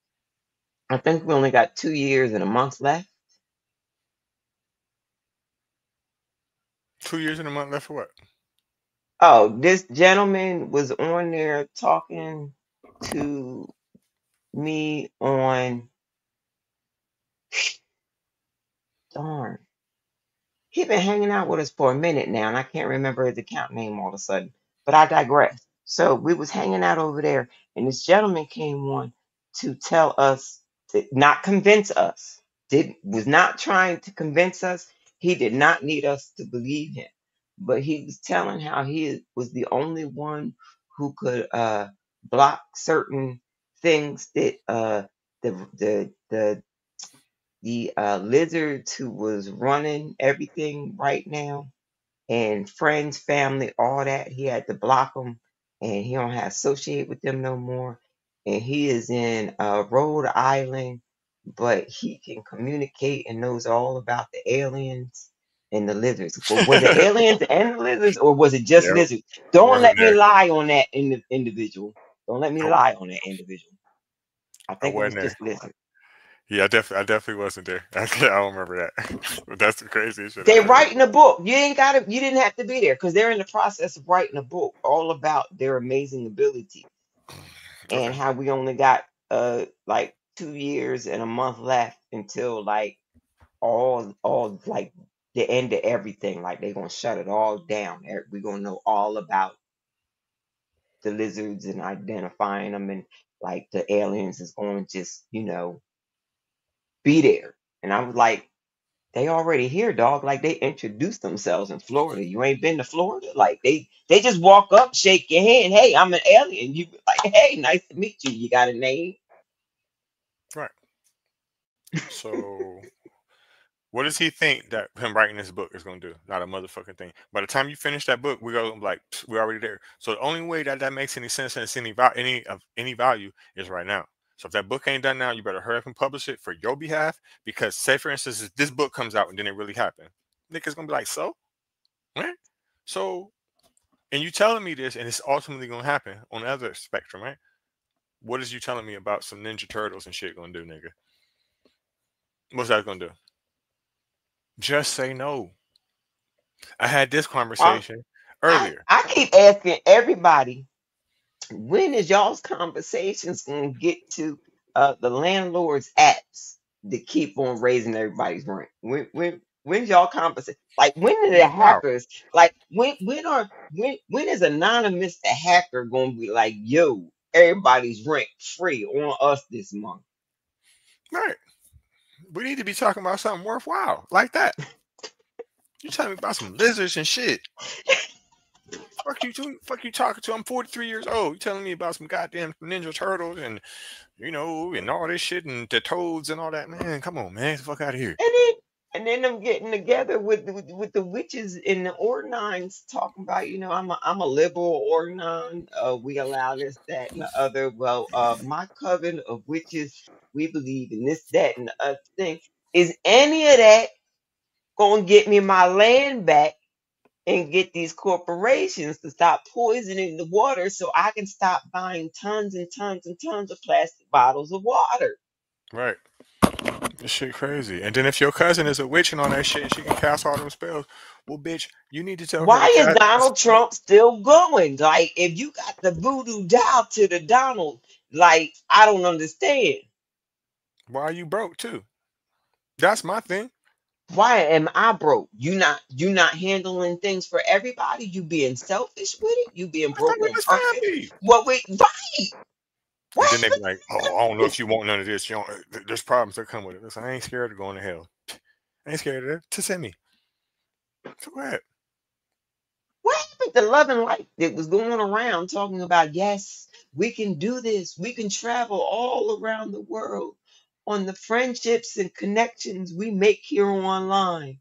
I think we only got 2 years and a month left. 2 years and a month left for what? Oh, this gentleman was on there talking to me on, darn. He been hanging out with us for a minute now, and I can't remember his account name all of a sudden. But I digress. So we was hanging out over there, and this gentleman came on to tell us, to not convince us. Was not trying to convince us. He did not need us to believe him, but he was telling how he was the only one who could block certain things that the lizards who was running everything right now, and friends, family, all that. He had to block them, and he don't have to associate with them no more. And he is in Rhode Island, but he can communicate and knows all about the aliens and the lizards. But was it aliens and the lizards, or was it just Yeah, lizards? I Don't wasn't let me there. lie on that individual. Don't let me Nope, lie on that individual. I I think it was wasn't just there. lizards. Yeah, I definitely wasn't there. I don't remember that. But that's the craziest shit I They're heard. writing a book. You didn't have to be there because they're in the process of writing a book all about their amazing ability and Okay. how we only got like 2 years and a month left until like all like the end of everything. Like they're gonna shut it all down. We're gonna know all about the lizards and identifying them, and like the aliens is going to just, be there. And I was like, they already here, dog. Like they introduced themselves in Florida. You ain't been to Florida? Like they just walk up, shake your hand. Hey, I'm an alien. You be like, hey, nice to meet you. You got a name? Right. So what does he think that him writing this book is going to do? Not a motherfucking thing. By the time you finish that book, we go like we're already there. So the only way that makes any sense and it's any of any value is right now. So if that book ain't done now, you better hurry up and publish it for your behalf. Because say for instance, if this book comes out and then it really happened, niggas gonna be like, so, right? So, and you telling me this, and it's ultimately gonna happen on the other spectrum, right? What is you telling me about some Ninja Turtles and shit gonna do, nigga? What's that gonna do? Just say no. I had this Um, conversation I earlier. I keep asking everybody, when is y'all's conversations gonna get to the landlord's apps to keep on raising everybody's rent? When's y'all conversation? Like when are the Wow. hackers? Like when is anonymous the hacker gonna be like, yo, everybody's rent free on us this month? Right. We need to be talking about something worthwhile like that. You telling me about some lizards and shit. Fuck you too. Fuck you talking to. I'm 43 years old. You telling me about some goddamn Ninja Turtles and and all this shit and the toads and all that. Man, come on, man. Get the fuck out of here. And then them getting together with the witches in the Ornines talking about, I'm a liberal Ornine. We allow this, that, and the other. Well, my coven of witches, we believe in this, that, and the other thing. Is any of that gonna get me my land back and get these corporations to stop poisoning the water so I can stop buying tons and tons and tons of plastic bottles of water? Right. This shit crazy. And then if your cousin is a witch and all that shit, and she can cast all them spells. Well, bitch, you need to tell her to Why is cast. Donald Trump still going? Like, if you got the voodoo dial to the Donald, like, I don't understand. Why are you broke too? That's my thing. Why am I broke? You not handling things for everybody. You being selfish with it. You being I thought broke we on was purpose. family. What? Wait, right? And What then they be happened like, to "Oh, I don't know if this? you want none of this. You don't, there's problems that come with it. Listen, I ain't scared of going to hell. I ain't scared of that. To send me. So go ahead. What happened to love and light that was going around talking about? Yes, we can do this. We can travel all around the world on the friendships and connections we make here online.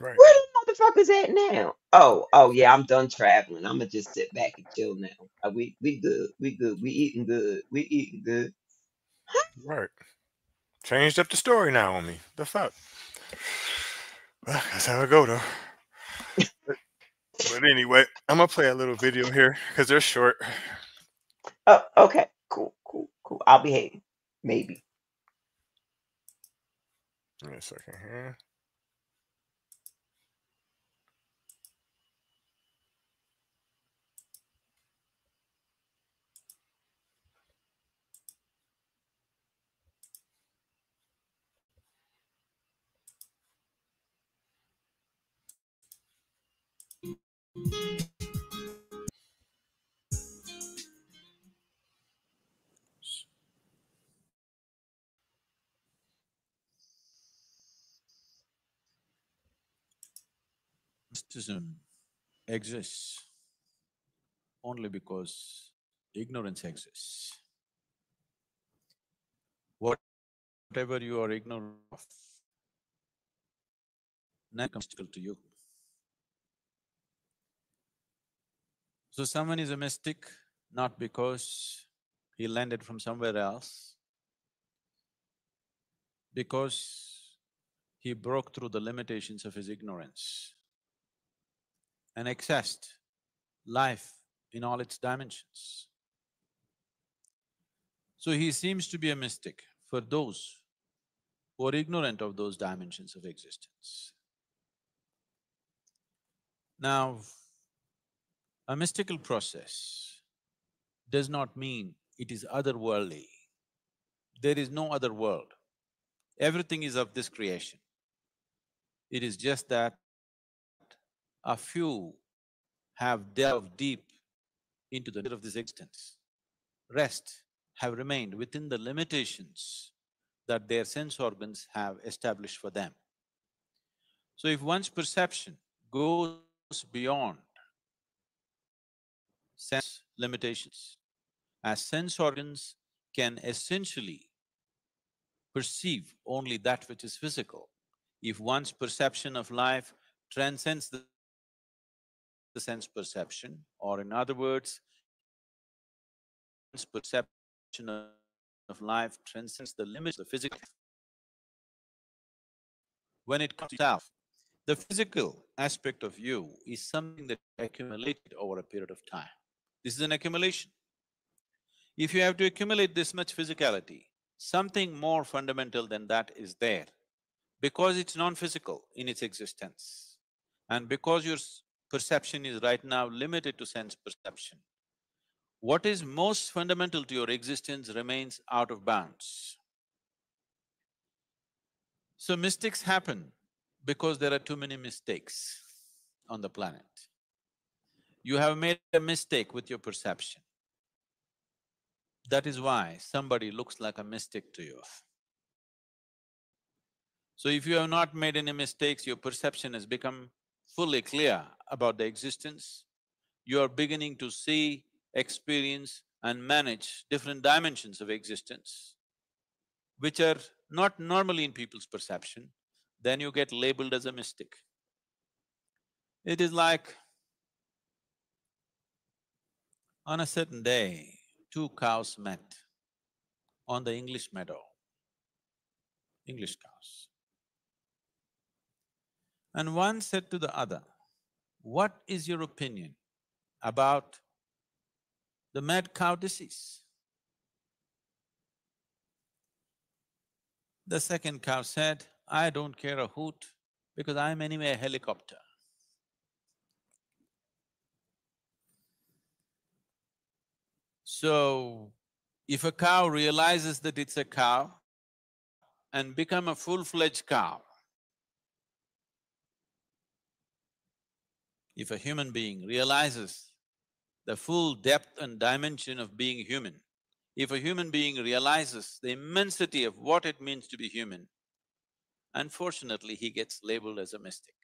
Right. Where the motherfuckers at now? Oh yeah, I'm done traveling. I'ma just sit back and chill now. We good. We good. We eating good. We eating good. Right. Changed up the story now on me. The fuck. Well, that's how it go though. But anyway, I'm gonna play a little video here because they're short. Oh, okay. Cool, cool, cool. I'll behave. Maybe. Give me a second here. Mysticism exists only because ignorance exists. Whatever you are ignorant of naturally becomes mystical to you. So someone is a mystic not because he landed from somewhere else, because he broke through the limitations of his ignorance and accessed life in all its dimensions. So he seems to be a mystic for those who are ignorant of those dimensions of existence. Now, a mystical process does not mean it is otherworldly. There is no other world. Everything is of this creation. It is just that a few have delved deep into the nature of this existence. Rest have remained within the limitations that their sense organs have established for them. So if one's perception goes beyond sense limitations, as sense organs can essentially perceive only that which is physical, if one's perception of life transcends the sense perception, or in other words, if one's perception of life transcends the limits of the physical life, when it comes to self, the physical aspect of you is something that you accumulated over a period of time. This is an accumulation. If you have to accumulate this much physicality, something more fundamental than that is there, because it's non-physical in its existence. And because your perception is right now limited to sense perception, what is most fundamental to your existence remains out of bounds. So mystics happen because there are too many mistakes on the planet. You have made a mistake with your perception. That is why somebody looks like a mystic to you. So if you have not made any mistakes, your perception has become fully clear about the existence, you are beginning to see, experience and manage different dimensions of existence, which are not normally in people's perception, then you get labeled as a mystic. It is like on a certain day, two cows met on the English meadow, English cows. And one said to the other, "What is your opinion about the mad cow disease?" The second cow said, "I don't care a hoot because I'm anyway a helicopter." So, if a cow realizes that it's a cow and become a full-fledged cow, if a human being realizes the full depth and dimension of being human, if a human being realizes the immensity of what it means to be human, unfortunately he gets labeled as a mystic.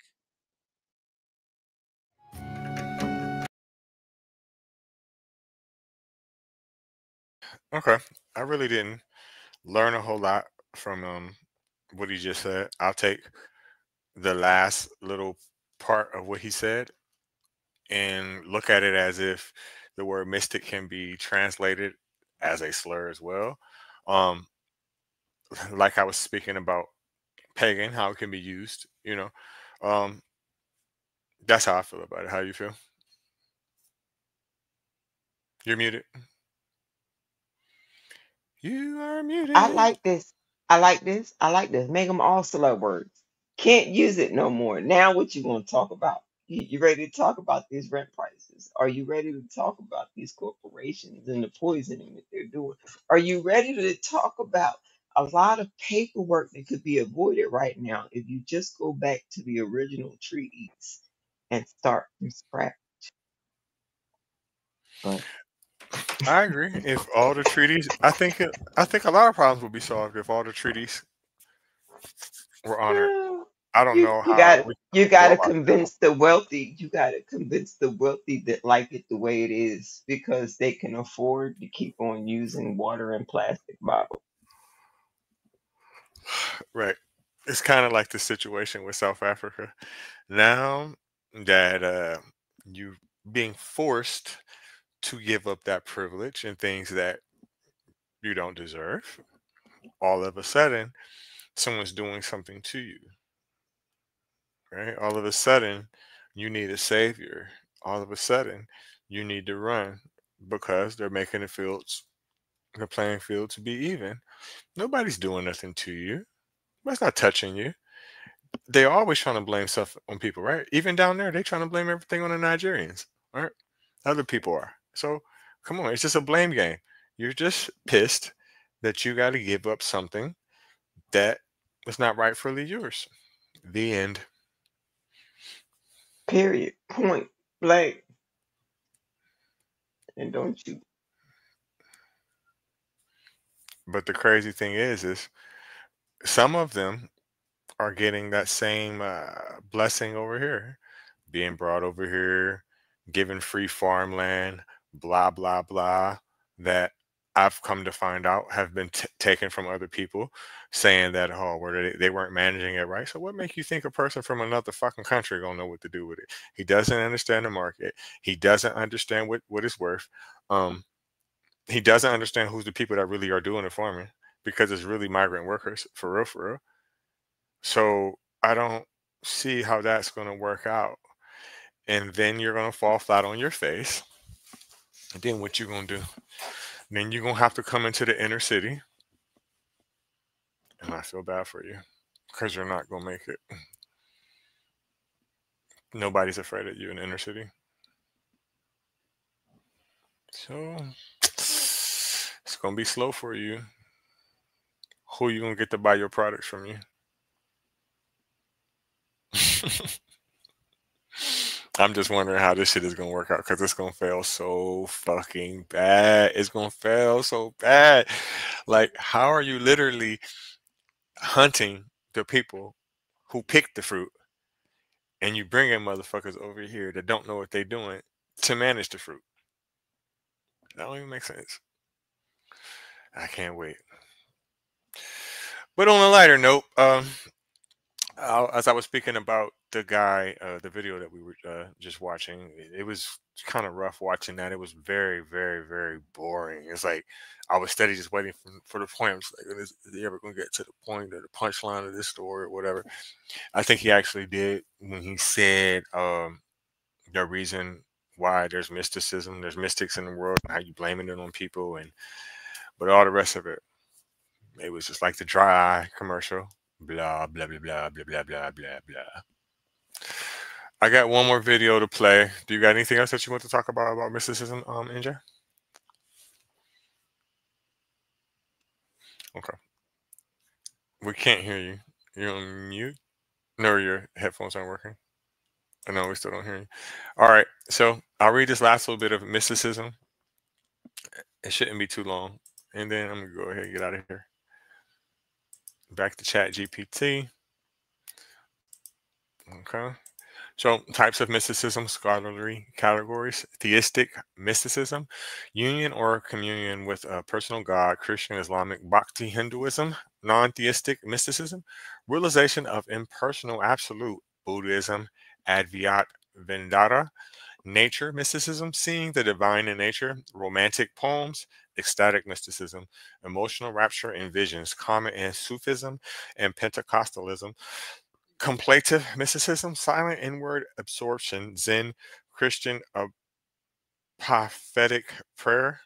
Okay, I really didn't learn a whole lot from what he just said. I'll take the last little part of what he said and look at it as if the word mystic can be translated as a slur as well. Um, like I was speaking about pagan, how it can be used, you know. Um, that's how I feel about it. How you feel? You're muted. You are I muted. like this. I like this. I like this. Make them all slur words. Can't use it no more. Now, what you want to talk about? You ready to talk about these rent prices? Are you ready to talk about these corporations and the poisoning that they're doing? Are you ready to talk about a lot of paperwork that could be avoided right now if you just go back to the original treaties and start from scratch? But I agree. If all the treaties, I think a lot of problems would be solved if all the treaties were honored. I don't You know you how got we you go got to about that. convince the wealthy. You got to convince the wealthy that like it the way it is because they can afford to keep on using water and plastic bottles. Right. It's kind of like the situation with South Africa. Now that you being forced to give up that privilege and things that you don't deserve, all of a sudden someone's doing something to you, right? All of a sudden you need a savior. All of a sudden you need to run because they're making the playing field to be even. Nobody's doing nothing to you. That's not touching you. They're always trying to blame stuff on people, right? Even down there, they trying to blame everything on the Nigerians, right? Other people are. So come on, it's just a blame game. You're just pissed that you got to give up something that was not rightfully yours. The end. Period. Point blank. And don't you But the crazy thing is some of them are getting that same blessing over here, being brought over here, given free farmland, blah, blah, blah, that I've come to find out have been taken from other people saying that, oh, where they weren't managing it right. So what make you think a person from another fucking country gonna know what to do with it? He doesn't understand the market. He doesn't understand what it's worth. Um, he doesn't understand who's the people that really are doing the farming because it's really migrant workers for real, for real. So I don't see how that's going to work out. And then you're going to fall flat on your face. And then what you going to do? Then you're going to have to come into the inner city. And I feel bad for you because you're not going to make it. Nobody's afraid of you in the inner city. So it's going to be slow for you. Who you going to get to buy your products from you? I'm just wondering how this shit is gonna work out because it's gonna fail so fucking bad. It's gonna fail so bad. Like, how are you literally hunting the people who picked the fruit and you bringing motherfuckers over here that don't know what they're doing to manage the fruit? That don't even make sense. I can't wait. But on a lighter note, as I was speaking about the guy, the video that we were just watching, it was kind of rough watching that. It was very, very, very boring. It's like I was steady just waiting for the point. I was like, is he ever going to get to the point or the punchline of this story or whatever? I think he actually did when he said the reason why there's mysticism, there's mystics in the world, and how you blaming it on people, and but all the rest of it, it was just like the dry eye commercial. Blah blah blah blah blah blah blah blah blah. I got one more video to play. Do you got anything else that you want to talk about mysticism, NJ? Okay. We can't hear you. You're on mute? No, your headphones aren't working. I know we still don't hear you. All right. So I'll read this last little bit of mysticism. It shouldn't be too long. And then I'm gonna go ahead and get out of here. Back to Chat GPT. Okay. So, types of mysticism, scholarly categories: theistic mysticism, union or communion with a personal God, Christian, Islamic, Bhakti, Hinduism; non theistic mysticism, realization of impersonal absolute, Buddhism, Advaita Vedanta; nature mysticism, seeing the divine in nature, romantic poems; ecstatic mysticism, emotional rapture and visions, common in Sufism and Pentecostalism; contemplative mysticism, silent inward absorption, Zen, Christian apophatic prayer;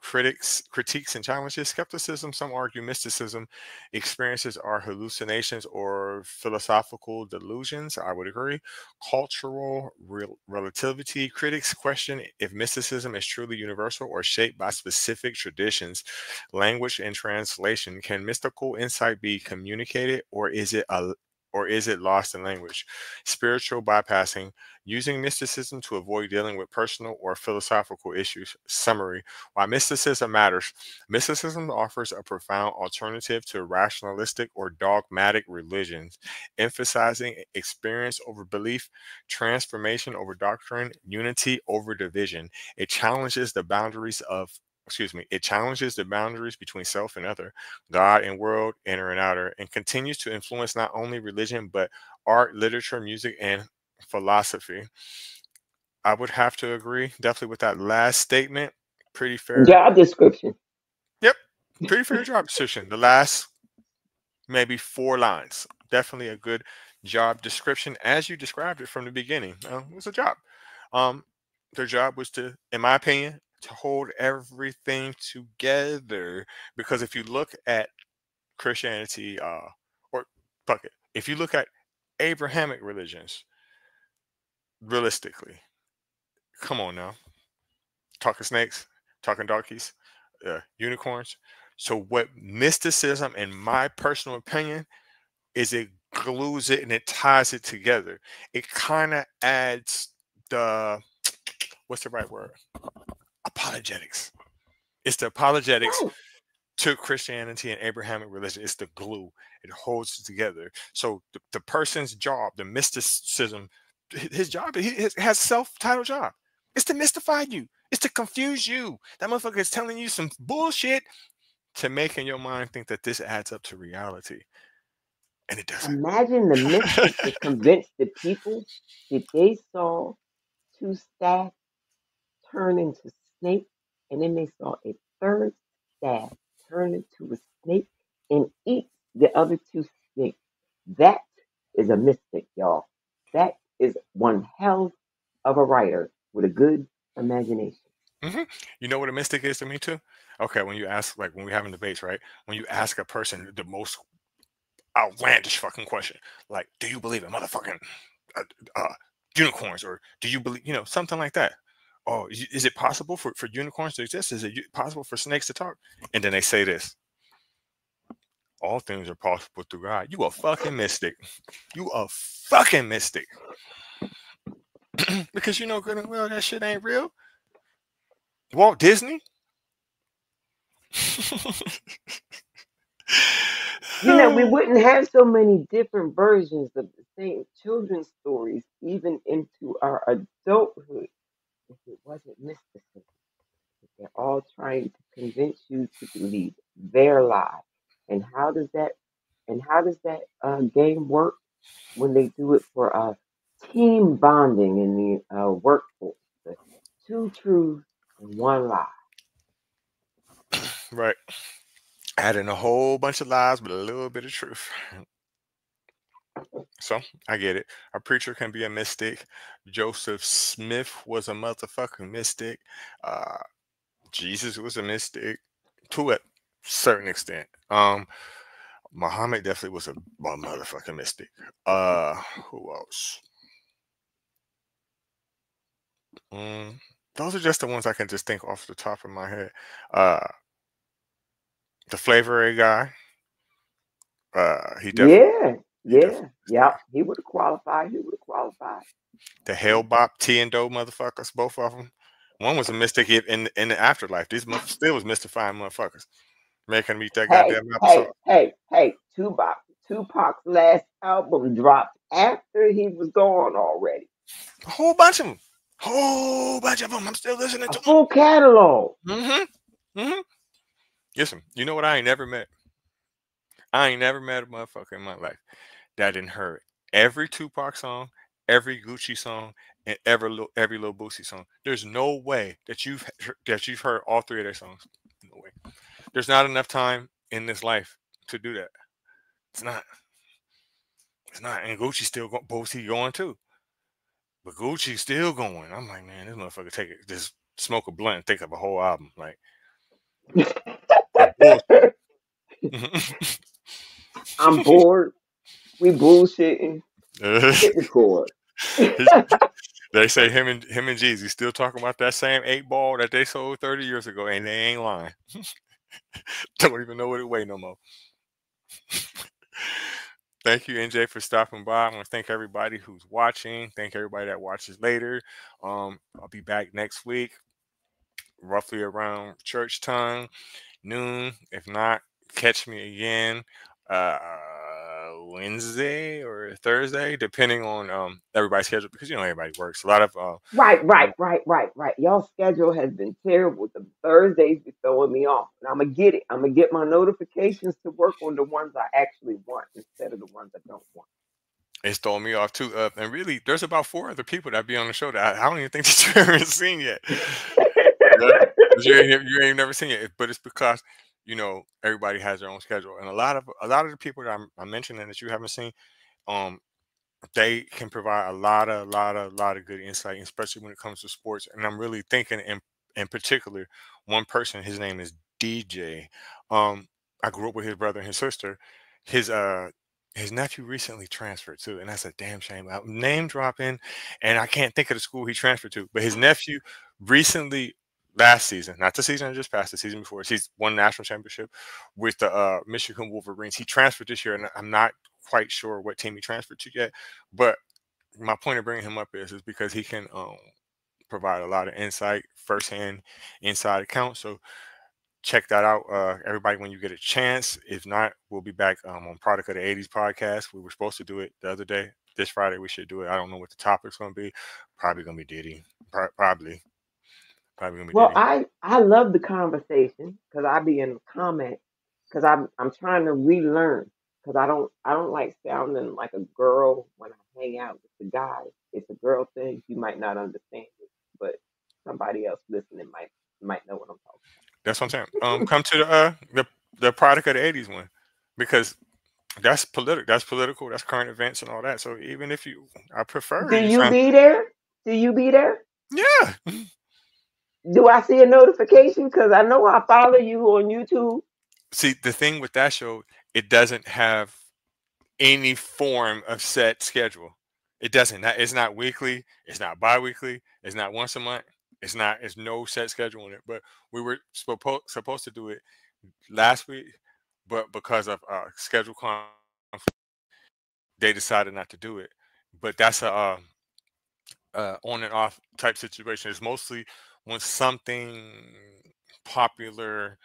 critiques and challenges, skepticism. Some argue mysticism experiences are hallucinations or philosophical delusions. I would agree. Cultural relativity. Critics question if mysticism is truly universal or shaped by specific traditions. Language and translation. Can mystical insight be communicated, or is it a or is it lost in language? Spiritual bypassing, using mysticism to avoid dealing with personal or philosophical issues. Summary: why mysticism matters. Mysticism offers a profound alternative to rationalistic or dogmatic religions, emphasizing experience over belief, transformation over doctrine, unity over division. It challenges the boundaries of it challenges the boundaries between self and other, God and world, inner and outer, and continues to influence not only religion but art, literature, music, and philosophy. I would have to agree definitely with that last statement. Pretty fair. Job description. Yep, pretty fair job description. The last maybe 4 lines. Definitely a good job description as you described it from the beginning. It was a job. Um, their job was to, in my opinion, to hold everything together. Because if you look at Christianity, or fuck it, if you look at Abrahamic religions, realistically, come on now, talking snakes, talking darkies, unicorns. So what mysticism, in my personal opinion, is it glues it and it ties it together. It kind of adds the what's the right word? Apologetics. It's the apologetics Right. to Christianity and Abrahamic religion. It's the glue. It holds it together. So the person's job, the mysticism, his job, he has self-titled job. It's to mystify you. It's to confuse you. That motherfucker is telling you some bullshit to make in your mind think that this adds up to reality, and it doesn't. Imagine the mystic that convinced the people that they saw two staffs turn into snakes, and then they saw a third staff turn into a snake and eat the other two snakes. That is a mystic, y'all. That is one hell of a writer with a good imagination. hmm You know what a mystic is to me too? Okay, when you ask, like when we're having debates, right? When you ask a person the most outlandish fucking question, like, "Do you believe in motherfucking uh, uh, unicorns?" or "Do you believe, something like that?" Oh, is it possible for unicorns to exist? Is it possible for snakes to talk? And then they say this: "All things are possible through God." You a fucking mystic. You a fucking mystic. Because you know good and well that shit ain't real. Walt Disney. We wouldn't have so many different versions of the same children's stories, even into our adulthood, if it wasn't mysticism. They're all trying to convince you to believe their lie. And how does that game work when they do it for team bonding in the workforce? The two truths and one lie. Right. Adding a whole bunch of lies with a little bit of truth. So I get it. A preacher can be a mystic. Joseph Smith was a motherfucking mystic. Uh, Jesus was a mystic to a certain extent. Muhammad definitely was a motherfucking mystic. Who else? Mm, those are just the ones I can just think off the top of my head. Uh, the Flavor A guy. He definitely Yeah, he definitely yeah, mystic. yeah. He would have qualified. He would have qualified. The Yeah. Hell Bop T and Doe motherfuckers, both of them. One was a mystic in the afterlife. These still was mystifying motherfuckers, making me eat that Hey, goddamn hey, episode. hey, hey. Tupac's last album dropped after he was gone already. A whole bunch of them. Whole bunch of them. I'm still listening A to full catalog. them. Mm-hmm. Listen, you know what? I ain't never met. I ain't never met a motherfucker in my life that didn't heard every Tupac song, every Gucci song, and every Lil Boosie song. There's no way that you've heard all three of their songs. No way. There's not enough time in this life to do that. It's not. It's not. And Gucci still going. Boosie going too. But Gucci's still going. I'm like, man, this motherfucker take it. Just smoke a blunt and think of a whole album. Like, it's bullshit. I'm bored. We bullshitting. Hit record. They say him and Jeezy still talking about that same 8 ball that they sold 30 years ago, and they ain't lying. Don't even know what it weigh no more. Thank you, NJ, for stopping by. I want to thank everybody who's watching. Thank everybody that watches later. I'll be back next week, roughly around church time, noon. If not, catch me again Wednesday or Thursday, depending on everybody's schedule, because everybody works. A lot of Right. Y'all schedule has been terrible. The Thursdays be throwing me off. And I'm gonna get it. I'm gonna get my notifications to work on the ones I actually want instead of the ones I don't want. it's throwing me off too. And really, there's about four other people that be on the show that I don't even think that you ever seen yet. Yeah, but you ain't never seen it, but it's because everybody has their own schedule, and a lot of the people that I'm mentioning that you haven't seen, um, they can provide a lot of good insight, especially when it comes to sports. And I'm really thinking in particular, one person. His name is DJ. Um, I grew up with his brother and his sister. His his nephew recently transferred too, and that's a damn shame. I'm name dropping, and I can't think of the school he transferred to. But his nephew recently, last season, not the season that just passed, the season before, he's won national championship with the Michigan Wolverines. He transferred this year, and I'm not quite sure what team he transferred to yet. But my point of bringing him up is because he can provide a lot of insight, firsthand inside account. So check that out, everybody, when you get a chance. If not, we'll be back on Product of the '80s podcast. We were supposed to do it the other day. This Friday we should do it. I don't know what the topic's going to be. Probably going to be Diddy. Probably going to be Well, Diddy. I love the conversation because I be in the comment because I'm trying to relearn because I don't like sounding like a girl when I hang out with the guys. It's a girl thing. You might not understand it, but somebody else listening might know what I'm talking That's what I'm saying. Come to the Product of the '80s one, because that's political. That's political. That's current events and all that. So even if I about. prefer Do you you sound. be there? Do you be there? Yeah. Do I see a notification? Because I know I follow you on YouTube. See, the thing with that show, it doesn't have any form of set schedule. It doesn't. It's not weekly. It's not bi-weekly. It's not once a month. It's not. It's no set schedule in it. But we were supposed to do it last week, but because of schedule conflict, they decided not to do it. But that's a on and off type situation. It's mostly when something popular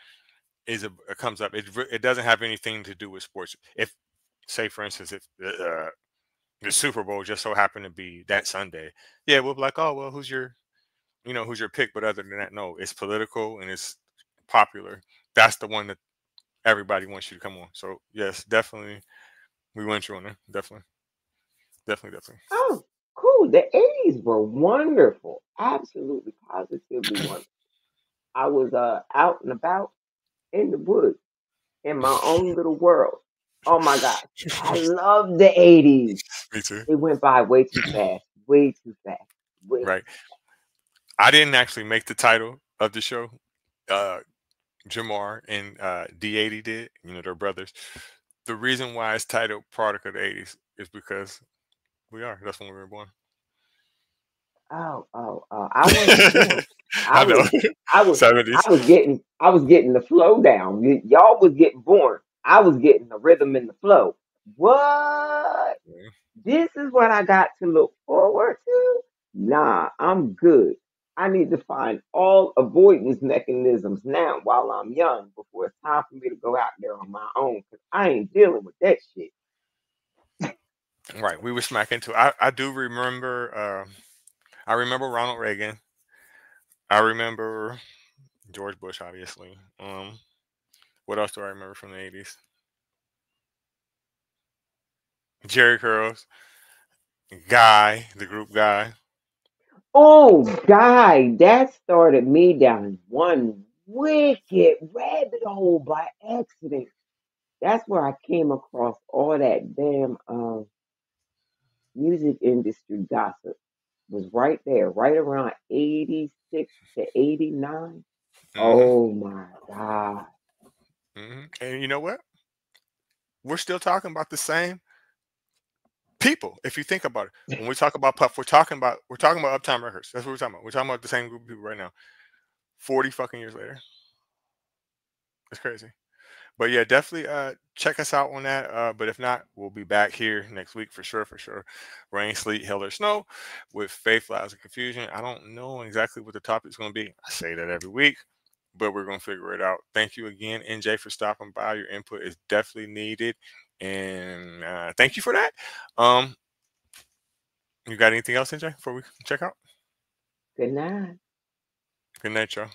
comes up. It doesn't have anything to do with sports. If, say for instance, if the Super Bowl just so happened to be that Sunday, yeah, we'll be like, oh well, who's your pick? But other than that, no, it's political and it's popular. That's the one that everybody wants you to come on. So yes, definitely, we want you on there. Definitely, definitely. Oh, cool. The 80s were wonderful. Absolutely, positively wonderful. I was out and about in the woods in my own little world. Oh my gosh. I love the 80s. Me too. It went by way too fast. Way too fast. Way Right. I didn't actually make the title of the show. Uh, Jamar and D80 did. They're brothers. The reason why it's titled "Product of the '80s" is because we are. That's when we were born. oh. I wasn't born. I I know. was I was I '70s. was getting I was getting the flow down. Y'all was getting born. I was getting the rhythm and the flow. What? This is what I got to look forward to? Nah, I'm good. I need to find all avoidance mechanisms now while I'm young before it's time for me to go out there on my own because I ain't dealing with that shit. Right. We were smack into. I do remember. I remember Ronald Reagan. I remember George Bush, obviously. What else do I remember from the '80s? Jerry Curls, Guy, the group Guy. Oh, guy, that started me down one wicked rabbit hole by accident. That's where I came across all that damn music industry gossip. Was right there, right around 86 to 89. Hmm. Oh my God. And you know what? We're still talking about the same people. If you think about it, when we talk about Puff, we're talking about Uptime Records. That's what we're talking about. We're talking about the same group of people right now. 40 fucking years later, it's crazy. But yeah, definitely check us out on that. But if not, we'll be back here next week for sure, for sure. Rain, sleet, hail, or snow with faith, lies, and confusion. I don't know exactly what the topic's going to be. I say that every week, but we're going to figure it out. Thank you again, NJ, for stopping by. Your input is definitely needed, and thank you for that. Um, you got anything else, NJ, before we check out? Good night. Good night, y'all.